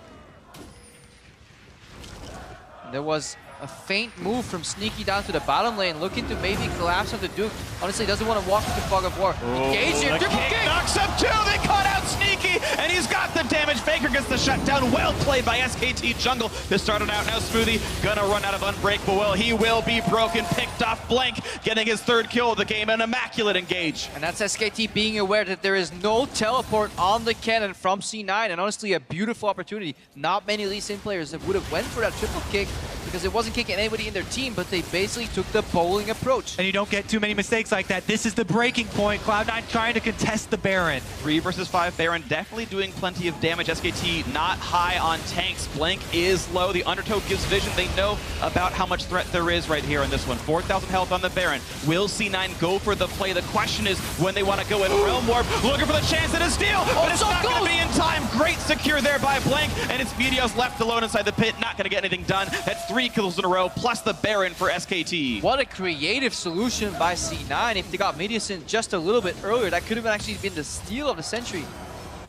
There was a faint move from Sneaky down to the bottom lane, looking to maybe collapse on the Duke. Honestly, doesn't want to walk into fog of war. Engage here, triple kick! Knocks up two, they caught out Sneaky! Smoothie, and he's got the damage. Faker gets the shutdown. Well played by SKT Jungle to start it out. Now Smoothie gonna run out of Unbreakable Will. He will be broken, picked off Blank, getting his third kill of the game, an immaculate engage. And that's SKT being aware that there is no teleport on the cannon from C9, and honestly a beautiful opportunity. Not many Lee Sin players that would have went for that triple kick because it wasn't kicking anybody in their team, but they basically took the bowling approach. And you don't get too many mistakes like that. This is the breaking point. Cloud9 trying to contest the Baron. 3 versus 5 Baron, definitely doing plenty of damage. SKT not high on tanks. Blank is low. The Undertow gives vision. They know about how much threat there is right here in this one. 4,000 health on the Baron. Will C9 go for the play? The question is when they want to go in. Realm Warp looking for the chance at a steal, but it's not going to be in time. Great secure there by Blank, and it's Meteos left alone inside the pit. Not going to get anything done. That's 3 kills in a row, plus the Baron for SKT. What a creative solution by C9. If they got Meteos in just a little bit earlier, that could have actually been the steal of the century.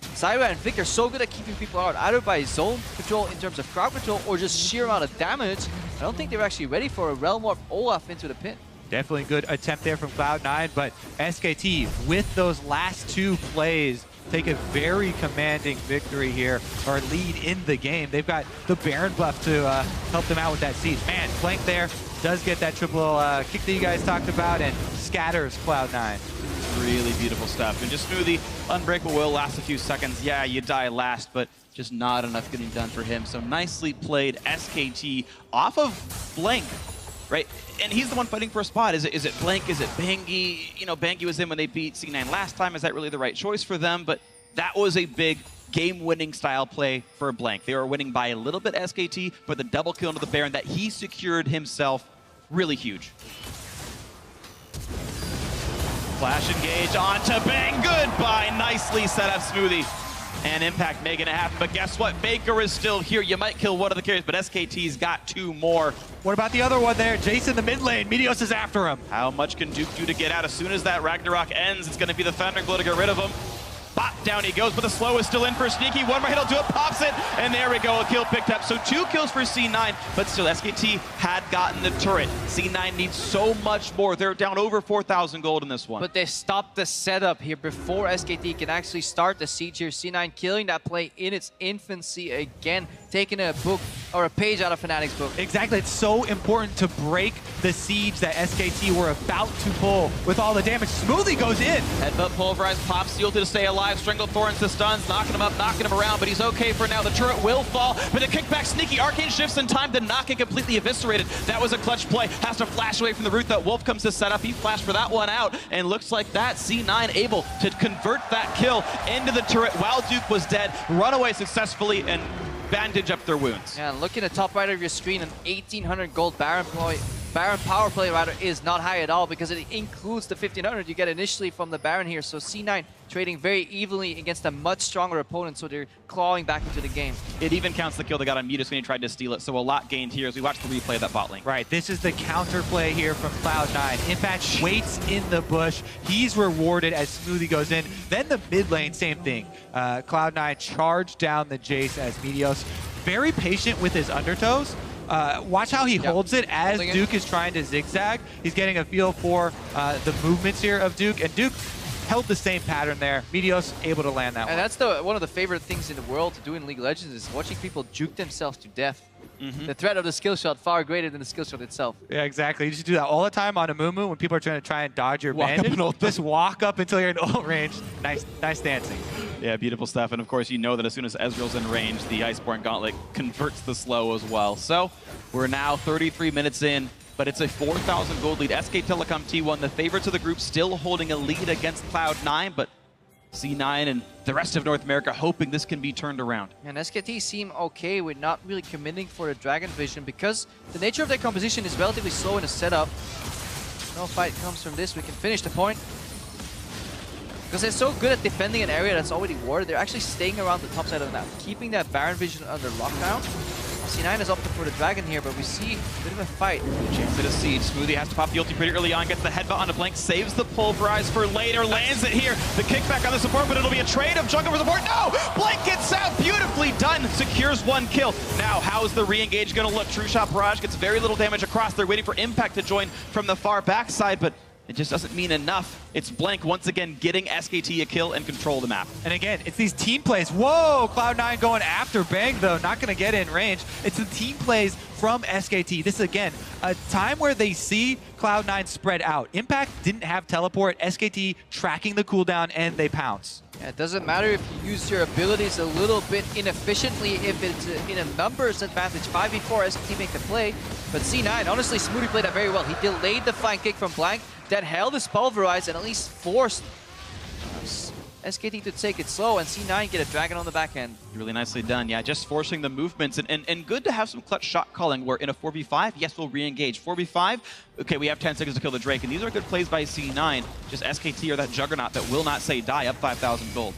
Zyra and Vic are so good at keeping people out, either by zone control in terms of crowd control or just sheer amount of damage. I don't think they were actually ready for a Realm Warp Olaf into the pit. Definitely a good attempt there from Cloud9, but SKT, with those last 2 plays, take a very commanding victory here, or lead in the game. They've got the Baron buff to help them out with that siege. Man, Blank there does get that triple kick that you guys talked about and scatters Cloud9. Really beautiful stuff. And just Smoothie, Unbreakable Will lasts a few seconds. Yeah, you die last, but just not enough getting done for him. So nicely played SKT off of Blank, right? And he's the one fighting for a spot. Is it Blank? Is it Bangi? You know, Bangi was in when they beat C9 last time. Is that really the right choice for them? But that was a big game-winning style play for Blank. They were winning by a little bit SKT, but the double kill into the Baron that he secured himself, really huge. Flash engage onto Bang. Goodbye. Nicely set up Smoothie. And Impact making it happen. But guess what? Faker is still here. You might kill one of the carriers, but SKT's got 2 more. What about the other one there? Jason, the mid lane. Meteos is after him. How much can Duke do to get out? As soon as that Ragnarok ends, it's going to be the Thunderglow to get rid of him. Bop, down he goes, but the slow is still in for Sneaky. One more hit, he'll do it, pops it, and there we go, a kill picked up. So 2 kills for C9, but still SKT had gotten the turret. C9 needs so much more. They're down over 4,000 gold in this one. But they stopped the setup here before SKT can actually start the siege here. C9 killing that play in its infancy again, taking a book or a page out of Fnatic's book. Exactly, it's so important to break the siege that SKT were about to pull with all the damage. Smoothie goes in. Headbutt pulverized, pops the ulti to stay alive. Strangle Thorns to stuns, knocking him up, knocking him around, but he's okay for now. The turret will fall, but a kickback Sneaky. Arcane shifts in time to knock it completely eviscerated. That was a clutch play. Has to flash away from the root that Wolf comes to set up. He flashed for that one out, and looks like that C9 able to convert that kill into the turret while Duke was dead. Run away successfully and bandage up their wounds. Yeah, look in the top right of your screen, an 1,800 gold Baron power play rather is not high at all because it includes the 1,500 you get initially from the Baron here. So C9 trading very evenly against a much stronger opponent, so they're clawing back into the game. It even counts the kill they got on Meteos when he tried to steal it, so a lot gained here as we watch the replay of that bot lane. Right, this is the counter play here from Cloud9. Impact waits in the bush. He's rewarded as Smoothie goes in. Then the mid lane, same thing. Cloud9 charged down the Jace as Meteos. Very patient with his undertows. Watch how he holds it as Duke is trying to zigzag. He's getting a feel for the movements here of Duke, and Duke held the same pattern there. Meteos able to land that one. And that's one of the favorite things in the world to do in League of Legends is watching people juke themselves to death. The threat of the skill shot far greater than the skill shot itself. Yeah, exactly. You just do that all the time on a Mumu when people are trying to dodge your bandage. Just walk up until you're in ult range. Nice dancing. Yeah, beautiful stuff. And of course, you know that as soon as Ezreal's in range, the Iceborne Gauntlet converts the slow as well. So we're now 33 minutes in, but it's a 4,000 gold lead. SK Telecom T1, the favorites of the group, still holding a lead against Cloud9, but C9 and the rest of North America hoping this can be turned around. And SKT seem okay with not really committing for the Dragon Vision because the nature of their composition is relatively slow in the setup. No fight comes from this. We can finish the point. Because they're so good at defending an area that's already warded, they're actually staying around the top side of the map, keeping that Baron Vision under lockdown. C9 is opted for the Dragon here, but we see a bit of a fight. Chance at a siege. Smoothie has to pop the ulti pretty early on, gets the headbutt onto Blank, saves the pulverize for later, lands it here. The kickback on the support, but it'll be a trade of jungle for support. No! Blank gets out, beautifully done, secures 1 kill. Now, how's the re-engage gonna look? True Shot Barrage gets very little damage across. They're waiting for Impact to join from the far backside, but it just doesn't mean enough. It's Blank once again getting SKT a kill and control the map. And again, it's these team plays. Whoa, Cloud9 going after Bang, though. Not going to get in range. It's the team plays from SKT. This is, again, a time where they see Cloud9 spread out. Impact didn't have teleport. SKT tracking the cooldown, and they pounce. Yeah, it doesn't matter if you use your abilities a little bit inefficiently, if it's in a numbers advantage. 5v4, SKT make the play. But C9, honestly, Smoothie played that very well. He delayed the flying kick from Blank, that held his pulverize, and at least forced SKT to take it slow, and C9 get a dragon on the back end. Really nicely done. Yeah, just forcing the movements, and good to have some clutch shot calling where in a 4v5, yes, we'll re-engage. 4v5, okay, we have 10 seconds to kill the Drake, and these are good plays by C9. Just SKT or that Juggernaut that will not say die, up 5,000 gold.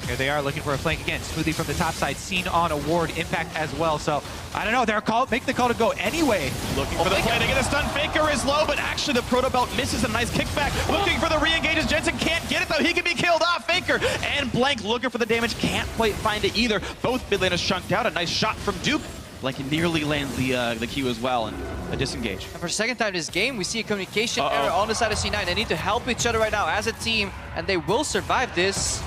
Here they are looking for a flank again. Smoothie from the top side, seen on a ward, Impact as well. So, I don't know, they're make the call to go anyway. Looking for the play to get a stun. Faker is low, but actually the Proto Belt misses a nice kickback. Looking for the re-engages. Jensen can't get it though. He can be killed off. Faker and Blank looking for the damage. Can't quite find it either. Both mid laners chunked out. A nice shot from Duke. Blank nearly lands the Q as well, and a disengage. And for the second time this game, we see a communication error on the side of C9. They need to help each other right now as a team, and they will survive this.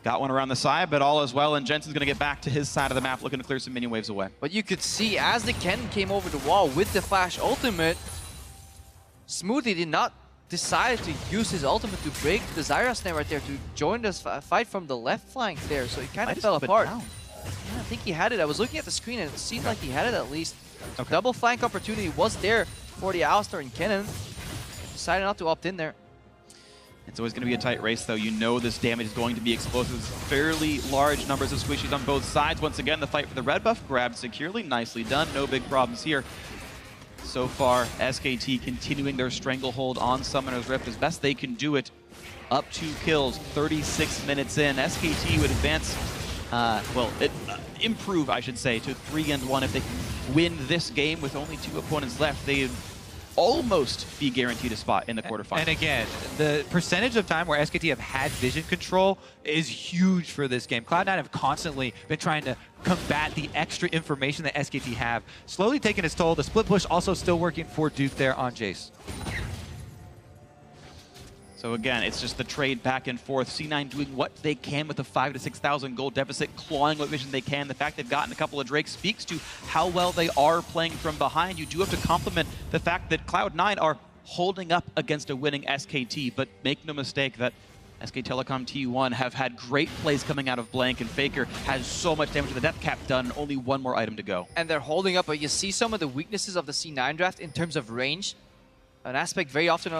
Got one around the side, but all is well, and Jensen's going to get back to his side of the map, looking to clear some minion waves away. But you could see as the cannon came over the wall with the flash ultimate, Smoothie did not decide to use his ultimate to break the Zyra snare right there, to join this fight from the left flank there, so he kind of fell apart. Yeah, I think he had it. I was looking at the screen and it seemed like he had it at least. Okay. Double flank opportunity was there for the Alistar and Kennen. Decided not to opt in there. It's always going to be a tight race, though. You know this damage is going to be explosive. Fairly large numbers of squishies on both sides. Once again, the fight for the red buff grabbed securely. Nicely done. No big problems here. So far, SKT continuing their stranglehold on Summoner's Rift as best they can do it. Up 2 kills, 36 minutes in. SKT would advance, improve, I should say, to 3-1 if they can win this game with only 2 opponents left. They'd almost be guaranteed a spot in the quarterfinals. And again, the percentage of time where SKT have had vision control is huge for this game. Cloud9 have constantly been trying to combat the extra information that SKT have. Slowly taking its toll. The split push also still working for Duke there on Jace. So again, it's just the trade back and forth. C9 doing what they can with a 5,000 to 6,000 gold deficit, clawing what vision they can. The fact they've gotten a couple of Drakes speaks to how well they are playing from behind. You do have to compliment the fact that Cloud9 are holding up against a winning SKT, but make no mistake that SK Telecom T1 have had great plays coming out of Blank, and Faker has so much damage with the death cap done, only one more item to go. And they're holding up, but you see some of the weaknesses of the C9 draft in terms of range. An aspect very often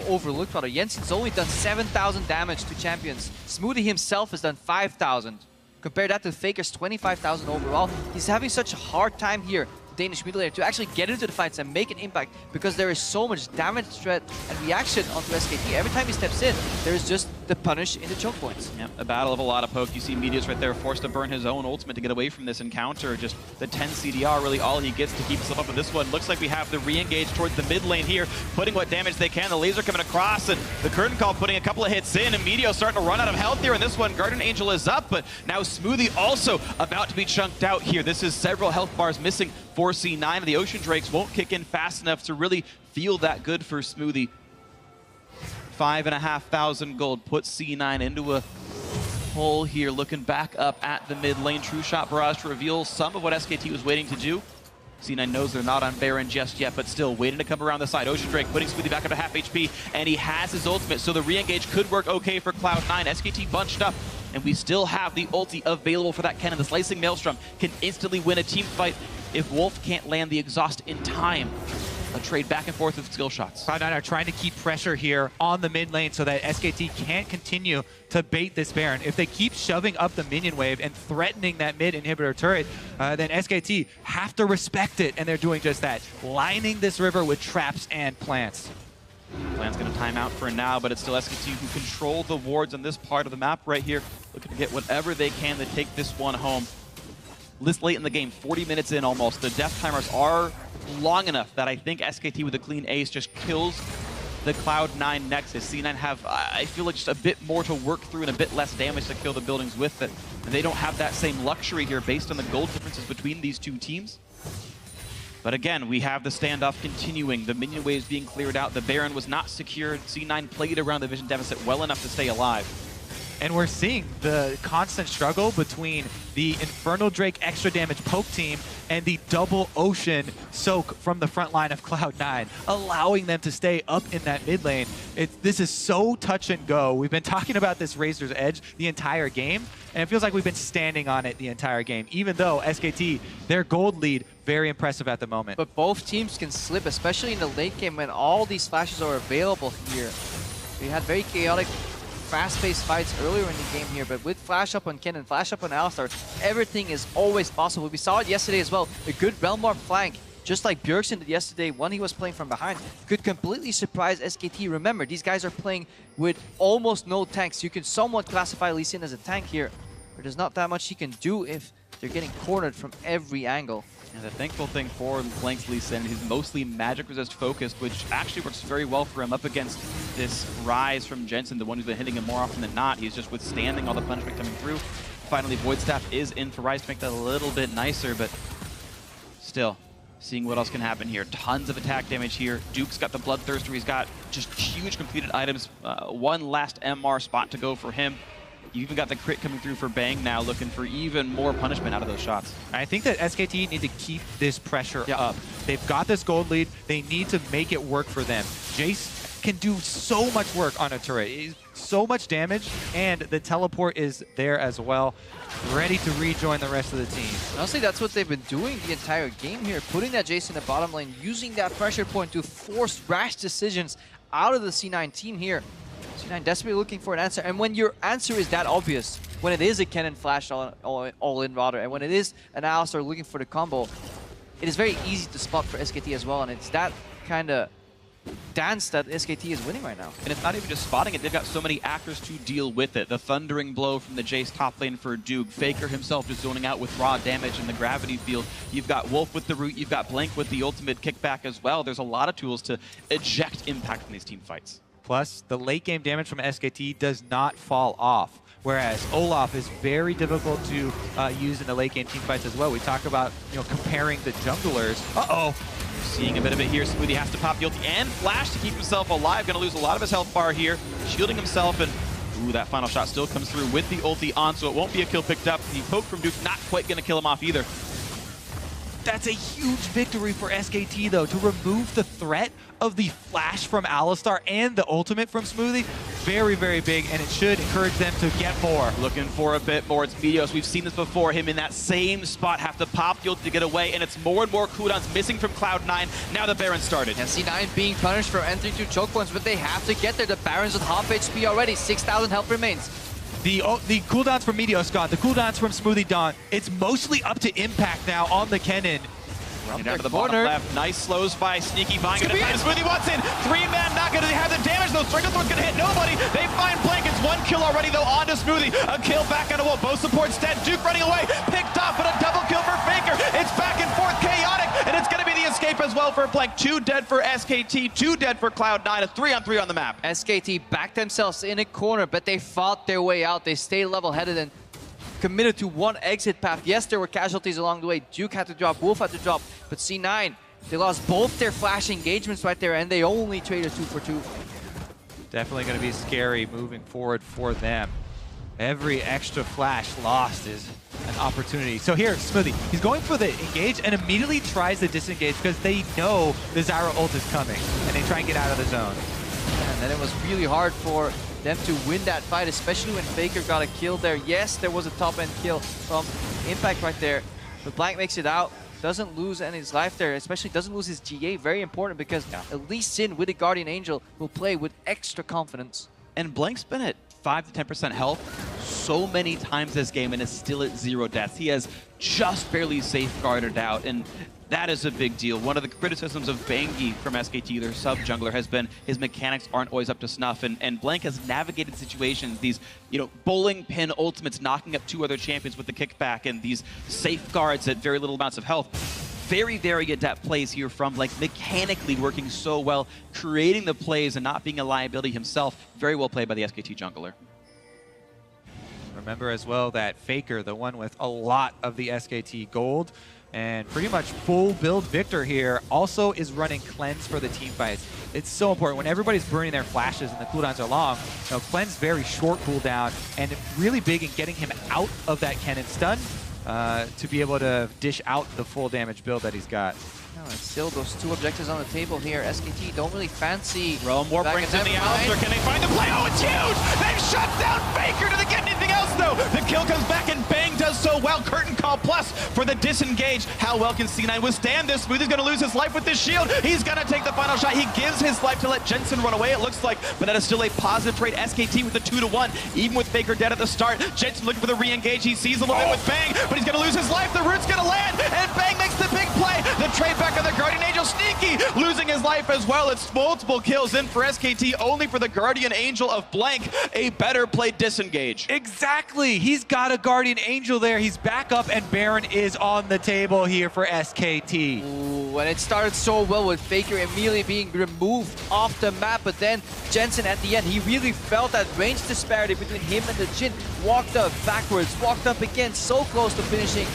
overlooked. Rather, Jensen's only done 7,000 damage to champions. Smoothie himself has done 5,000. Compare that to Faker's 25,000 overall. He's having such a hard time here, Danish mid laner, to actually get into the fights and make an impact, because there is so much damage, threat, and reaction onto SKT. Every time he steps in, there is just the punish in the choke points. Yep, a battle of a lot of poke. You see Medius right there forced to burn his own ultimate to get away from this encounter. Just the 10 CDR, really all he gets to keep himself up with this one. Looks like we have the re-engage towards the mid lane here, putting what damage they can. The laser coming across, and the curtain call putting a couple of hits in, and Medius starting to run out of health here, and this one, Guardian Angel is up, but now Smoothie also about to be chunked out here. This is several health bars missing for C9, and the Ocean Drakes won't kick in fast enough to really feel that good for Smoothie. 5,500 gold puts C9 into a hole here, looking back up at the mid lane. True Shot Barrage to reveal some of what SKT was waiting to do. C9 knows they're not on Baron just yet, but still waiting to come around the side. Ocean Drake putting Smoothie back up to half HP, and he has his ultimate, so the re-engage could work okay for Cloud9. SKT bunched up, and we still have the ulti available for that cannon. The Slicing Maelstrom can instantly win a team fight if Wolf can't land the exhaust in time. A trade back and forth with skill shots. Cloud9 are trying to keep pressure here on the mid lane so that SKT can't continue to bait this Baron. If they keep shoving up the minion wave and threatening that mid inhibitor turret, then SKT have to respect it, and they're doing just that, lining this river with traps and plants. Plan's going to time out for now, but it's still SKT who control the wards on this part of the map right here, looking to get whatever they can to take this one home. This late in the game, 40 minutes in almost, the death timers are long enough that I think SKT with a clean ace just kills the Cloud9 Nexus. C9 have, I feel like, just a bit more to work through and a bit less damage to kill the buildings with it. And they don't have that same luxury here based on the gold differences between these two teams. But again, we have the standoff continuing, the minion waves being cleared out, the Baron was not secured, C9 played around the vision deficit well enough to stay alive. And we're seeing the constant struggle between the Infernal Drake extra damage poke team and the double Ocean soak from the front line of Cloud9, allowing them to stay up in that mid lane. This is so touch and go. We've been talking about this Razor's Edge the entire game, and it feels like we've been standing on it the entire game, even though SKT, their gold lead, very impressive at the moment. But both teams can slip, especially in the late game when all these flashes are available here. We had very chaotic, fast-paced fights earlier in the game here, but with flash up on Kennen, flash up on Alistar, everything is always possible. We saw it yesterday as well. A good Realmar flank, just like Bjergsen did yesterday when he was playing from behind, could completely surprise SKT. Remember, these guys are playing with almost no tanks. You can somewhat classify Lee Sin as a tank here, but there's not that much he can do if they're getting cornered from every angle. And the thankful thing for Blank's Lee Sin, he's mostly magic resist focused, which actually works very well for him up against this Rise from Jensen, the one who's been hitting him more often than not. He's just withstanding all the punishment coming through. Finally, Void Staff is in for Rise to make that a little bit nicer, but still, seeing what else can happen here. Tons of attack damage here. Duke's got the Bloodthirster. He's got just huge completed items. One last MR spot to go for him. You even got the crit coming through for Bang now, looking for even more punishment out of those shots. I think that SKT need to keep this pressure up. They've got this gold lead. They need to make it work for them. Jace can do so much work on a turret. He's so much damage, and the teleport is there as well, ready to rejoin the rest of the team. Honestly, that's what they've been doing the entire game here, putting that Jace in the bottom lane, using that pressure point to force rash decisions out of the C9 team here. C9 desperately looking for an answer, and when your answer is that obvious, when it is a Kennen flash all-in rather, and when it is an Alistar looking for the combo, it is very easy to spot for SKT as well, and it's that kind of dance that SKT is winning right now. And it's not even just spotting it, they've got so many actors to deal with it. The Thundering Blow from the Jace top lane for Duke, Faker himself just zoning out with raw damage in the gravity field. You've got Wolf with the root, you've got Blank with the ultimate kickback as well. There's a lot of tools to eject impact from these team fights. Plus, the late game damage from SKT does not fall off, whereas Olaf is very difficult to use in the late game team fights as well. We talk about comparing the junglers. Uh-oh. Seeing a bit of it here, Smoothie has to pop the ulti and flash to keep himself alive. Gonna lose a lot of his health bar here, shielding himself, and ooh, that final shot still comes through with the ulti on, so it won't be a kill picked up. The poke from Duke not quite gonna kill him off either. That's a huge victory for SKT, though, to remove the threat of the flash from Alistar and the ultimate from Smoothie. Very, very big, and it should encourage them to get more. Looking for a bit more. It's Meteos. We've seen this before. Him in that same spot have to pop the ult to get away, and it's more and more cooldowns missing from Cloud9. Now the Baron started. And C9 being punished for entering 2 choke points, but they have to get there. The Baron's at half HP already. 6,000 health remains. The cooldowns from Meteos gone. The cooldowns from Smoothie Dawn. It's mostly up to impact now on the Kennen. Down to the bottom left. Nice slows by Sneaky Vine. Gonna find Smoothie wants in. 3-man not gonna have the damage though. Stranglethorn's gonna hit nobody. They find Blank. It's 1 kill already though onto Smoothie. A kill back on a wall. Both supports dead. Duke running away. Picked off, but a double kill for Faker. It's back and forth chaotic, and it's gonna be the escape as well for Blank. 2 dead for SKT, 2 dead for Cloud9. A 3-on-3 on the map. SKT backed themselves in a corner, but they fought their way out. They stayed level-headed and committed to one exit path. Yes, there were casualties along the way. Duke had to drop, Wolf had to drop, but C9, they lost both their flash engagements right there, and they only traded 2 for 2. Definitely going to be scary moving forward for them. Every extra flash lost is an opportunity. So here, Smoothie, he's going for the engage and immediately tries to disengage because they know the Zyra ult is coming, and they try and get out of the zone. And then it was really hard for them to win that fight, especially when Faker got a kill there. Yes, there was a top-end kill from Impact right there, but Blank makes it out, doesn't lose any of his life there, especially doesn't lose his GA. Very important because at least Sin with the Guardian Angel will play with extra confidence. And Blank's been at 5 to 10% health so many times this game and is still at 0 deaths. He has just barely safeguarded out, and that is a big deal. One of the criticisms of Bangi from SKT, their sub-jungler, has been his mechanics aren't always up to snuff, and Blank has navigated situations, these bowling pin ultimates knocking up 2 other champions with the kickback, and these safeguards at very little amounts of health. Very, very adept plays here from Blank, mechanically working so well, creating the plays and not being a liability himself. Very well played by the SKT jungler. Remember as well that Faker, the one with a lot of the SKT gold, and pretty much full build Victor here also is running cleanse for the team fights. It's so important when everybody's burning their flashes and the cooldowns are long. You know, cleanse very short cooldown and really big in getting him out of that cannon stun to be able to dish out the full damage build that he's got. Oh, and still those two objectives on the table here. SKT don't really fancy. Realm War brings in the Alistair. Can they find the play? Oh, it's huge! They've shut down Faker. Do they get anything else, though? The kill comes back, and Bang does so well. Curtain call plus for the disengage. How well can C9 withstand this? Smoothie's going to lose his life with this shield. He's going to take the final shot. He gives his life to let Jensen run away, it looks like, but that is still a positive trade. SKT with the 2-1, even with Faker dead at the start. Jensen looking for the re-engage. He sees a little bit with Bang, but he's going to lose his life. The root's going to land, and Bang makes the big play. The trade back of the Guardian Angel. Sneaky losing his life as well. It's multiple kills in for SKT, only for the Guardian Angel of Blank. A better played disengage. Exactly. He's got a Guardian Angel there. He's back up, and Baron is on the table here for SKT. Ooh, and it started so well with Faker immediately being removed off the map, but then Jensen at the end, he really felt that range disparity between him and the Jhin. Walked up backwards, walked up again, so close to finishing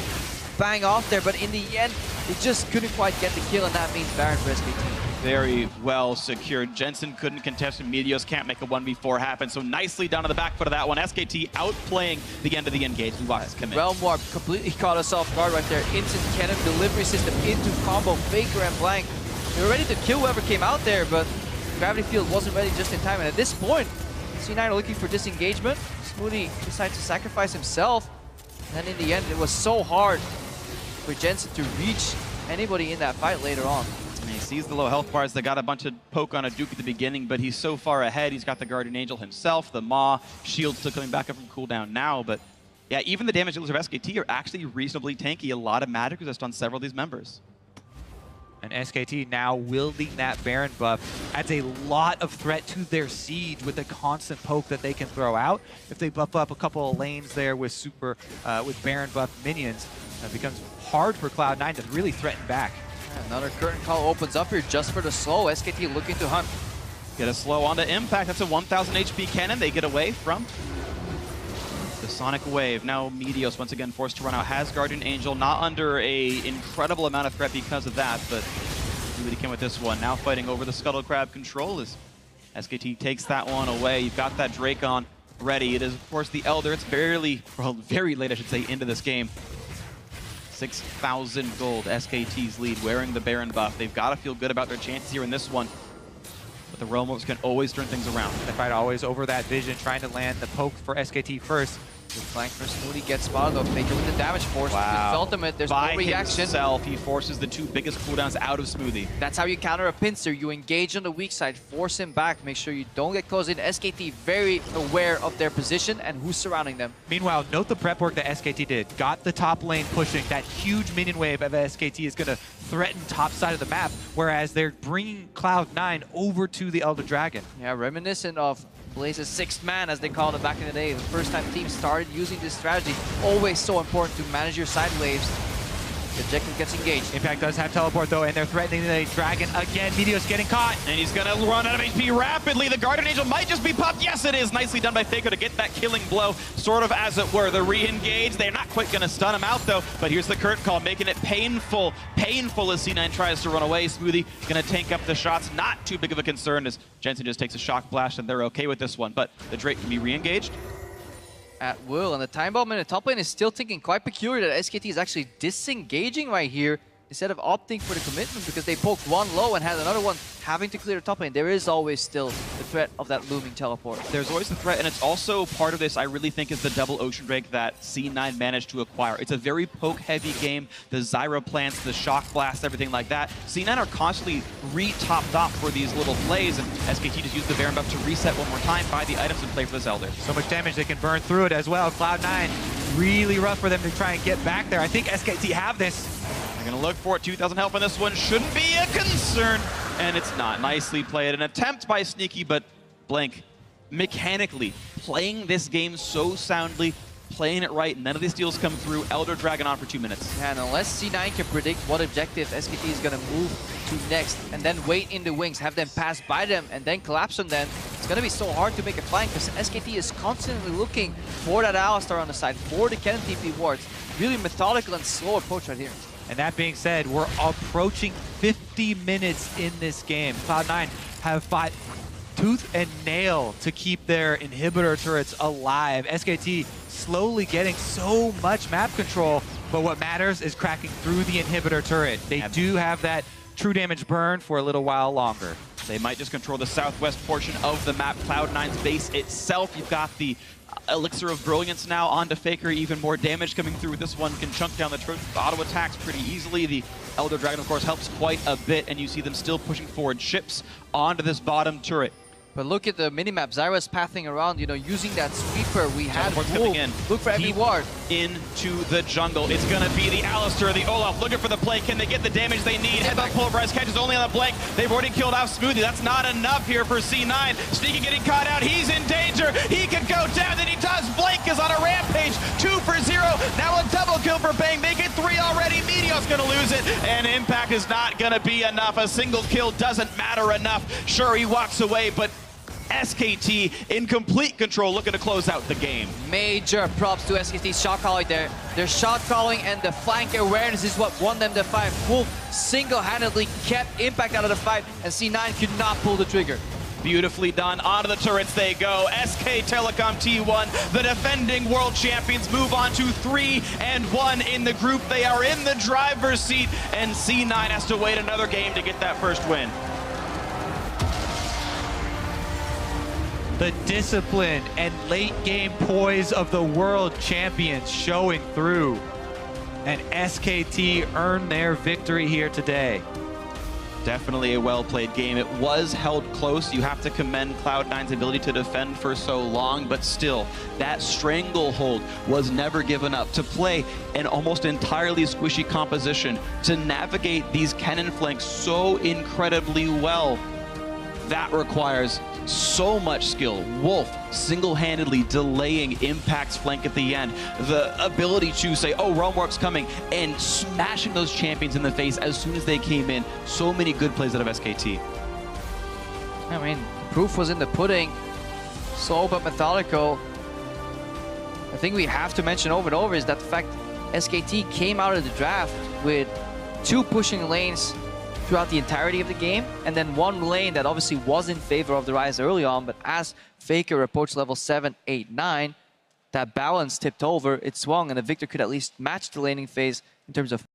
Bang off there, but in the end, he just couldn't quite get the kill, and that means Baron for SKT. Very well secured. Jensen couldn't contest, and Meteos can't make a 1v4 happen, so nicely down to the back foot of that one. SKT outplaying the end of the engage. We watch this commit. Realm War completely caught us off guard right there. Instant cannon delivery system into combo. Faker and Blank. They were ready to kill whoever came out there, but Gravity Field wasn't ready just in time, and at this point, C9 are looking for disengagement. Smoothie decides to sacrifice himself, and then in the end, it was so hard for Jensen to reach anybody in that fight later on. And he sees the low health bars. They got a bunch of poke on a Duke at the beginning, but he's so far ahead. He's got the Guardian Angel himself, the Maw, shield still coming back up from cooldown now, but yeah, even the damage dealers of SKT are actually reasonably tanky. A lot of magic resist on several of these members. And SKT now wielding that Baron buff adds a lot of threat to their siege with the constant poke that they can throw out. If they buff up a couple of lanes there with with Baron buff minions, it becomes hard for Cloud9 to really threaten back. Another curtain call opens up here just for the slow. SKT looking to hunt. Get a slow onto Impact. That's a 1,000 HP cannon. They get away from the Sonic Wave. Now Meteos once again forced to run out. Has Guardian Angel, not under a incredible amount of threat because of that, but do what he can with this one. Now fighting over the Scuttle Crab control as SKT takes that one away. You've got that Drake on ready. It is, of course, the Elder. It's barely, well, very late, I should say, into this game. 6,000 gold, SKT's lead, wearing the Baron buff. They've got to feel good about their chances here in this one. But the Realm Wars can always turn things around. They fight always over that vision, trying to land the poke for SKT first. Good flank for Smoothie, gets spotted though. Faker with the damage force. Wow. With ultimate, there's By no reaction. himself, he forces the two biggest cooldowns out of Smoothie. That's how you counter a pincer. You engage on the weak side, force him back, make sure you don't get close in. SKT very aware of their position and who's surrounding them. Meanwhile, note the prep work that SKT did. Got the top lane pushing. That huge minion wave of SKT is going to threaten top side of the map, whereas they're bringing Cloud9 over to the Elder Dragon. Yeah, reminiscent of Blaze's sixth man, as they called it back in the day. The first time teams started using this strategy. Always so important to manage your side waves. The objective gets engaged. Impact does have teleport though, and they're threatening the Dragon again. Meteos getting caught. And he's going to run out of HP rapidly. The Guardian Angel might just be popped. Yes, it is. Nicely done by Faker to get that killing blow, sort of as it were. The re-engage. They're not quite going to stun him out, though. But here's the curtain call, making it painful. Painful as C9 tries to run away. Smoothie going to tank up the shots. Not too big of a concern as Jensen just takes a shock blast, and they're okay with this one. But the Drake can be re-engaged At will, and the time bomb in the top lane is still thinking quite peculiar that SKT is actually disengaging right here instead of opting for the commitment, because they poked one low and had another one having to clear the top lane. There is always still the threat of that looming teleport. There's always the threat, and it's also part of this, I really think, is the double Ocean Drake that C9 managed to acquire. It's a very poke-heavy game. The Zyra plants, the Shock Blast, everything like that. C9 are constantly re-topped off for these little plays, and SKT just used the Baron buff to reset one more time, buy the items, and play for this Elder. So much damage, they can burn through it as well. Cloud9, really rough for them to try and get back there. I think SKT have this. They're going to look for it. 2,000 health on this one. Shouldn't be a concern. And it's not. Nicely played. An attempt by Sneaky, but Blank mechanically playing this game so soundly, playing it right. None of these deals come through. Elder Dragon on for 2 minutes. And unless C9 can predict what objective SKT is going to move to next, and then wait in the wings, have them pass by them, and then collapse on them, it's going to be so hard to make a flank, because SKT is constantly looking for that Alistair on the side, for the cannon TP wards. Really methodical and slow approach right here. And that being said, we're approaching 50 minutes in this game. Cloud9 have fought tooth and nail to keep their inhibitor turrets alive. SKT slowly getting so much map control, but what matters is cracking through the inhibitor turret. They do have that true damage burn for a little while longer. They might just control the southwest portion of the map. Cloud9's base itself, you've got the Elixir of Brilliance now onto Faker. Even more damage coming through. This one can chunk down the auto attacks pretty easily. The Elder Dragon, of course, helps quite a bit, and you see them still pushing forward ships onto this bottom turret. But look at the minimap. Zyra's pathing around, you know, using that sweeper. We had coming in. Look for every ward. Into the jungle. It's going to be the Alistar, the Olaf, looking for the play. Can they get the damage they need? Headbutt Pulverize catches only on the Blake. They've already killed off Smoothie. That's not enough here for C9. Sneaky getting caught out. He's in danger. He could go down, and he does. Blake is on a rampage. 2 for 0. Now a double kill for Bang. Make it 3 already. Meteor's going to lose it, and Impact is not going to be enough. A single kill doesn't matter enough. Sure, he walks away, but SKT in complete control, looking to close out the game. Major props to SKT's shot calling there. Their shot calling and the flank awareness is what won them the fight. Wolf single-handedly kept Impact out of the fight, and C9 could not pull the trigger. Beautifully done. Onto the turrets they go. SK Telecom T1, the defending world champions, move on to 3-1 in the group. They are in the driver's seat, and C9 has to wait another game to get that first win. The discipline and late game poise of the world champions showing through. And SKT earned their victory here today. Definitely a well-played game. It was held close. You have to commend Cloud9's ability to defend for so long, but still, that stranglehold was never given up. To play an almost entirely squishy composition, to navigate these cannon flanks so incredibly well, that requires so much skill. Wolf single-handedly delaying Impact's flank at the end. The ability to say, oh, Realm Warp's coming, and smashing those champions in the face as soon as they came in. So many good plays out of SKT. I mean, the proof was in the pudding. Slow but methodical. I think we have to mention over and over is that the fact SKT came out of the draft with 2 pushing lanes throughout the entirety of the game, and then 1 lane that obviously was in favor of the Rise early on, but as Faker approached level 7, 8, 9, that balance tipped over, it swung, and the Victor could at least match the laning phase in terms of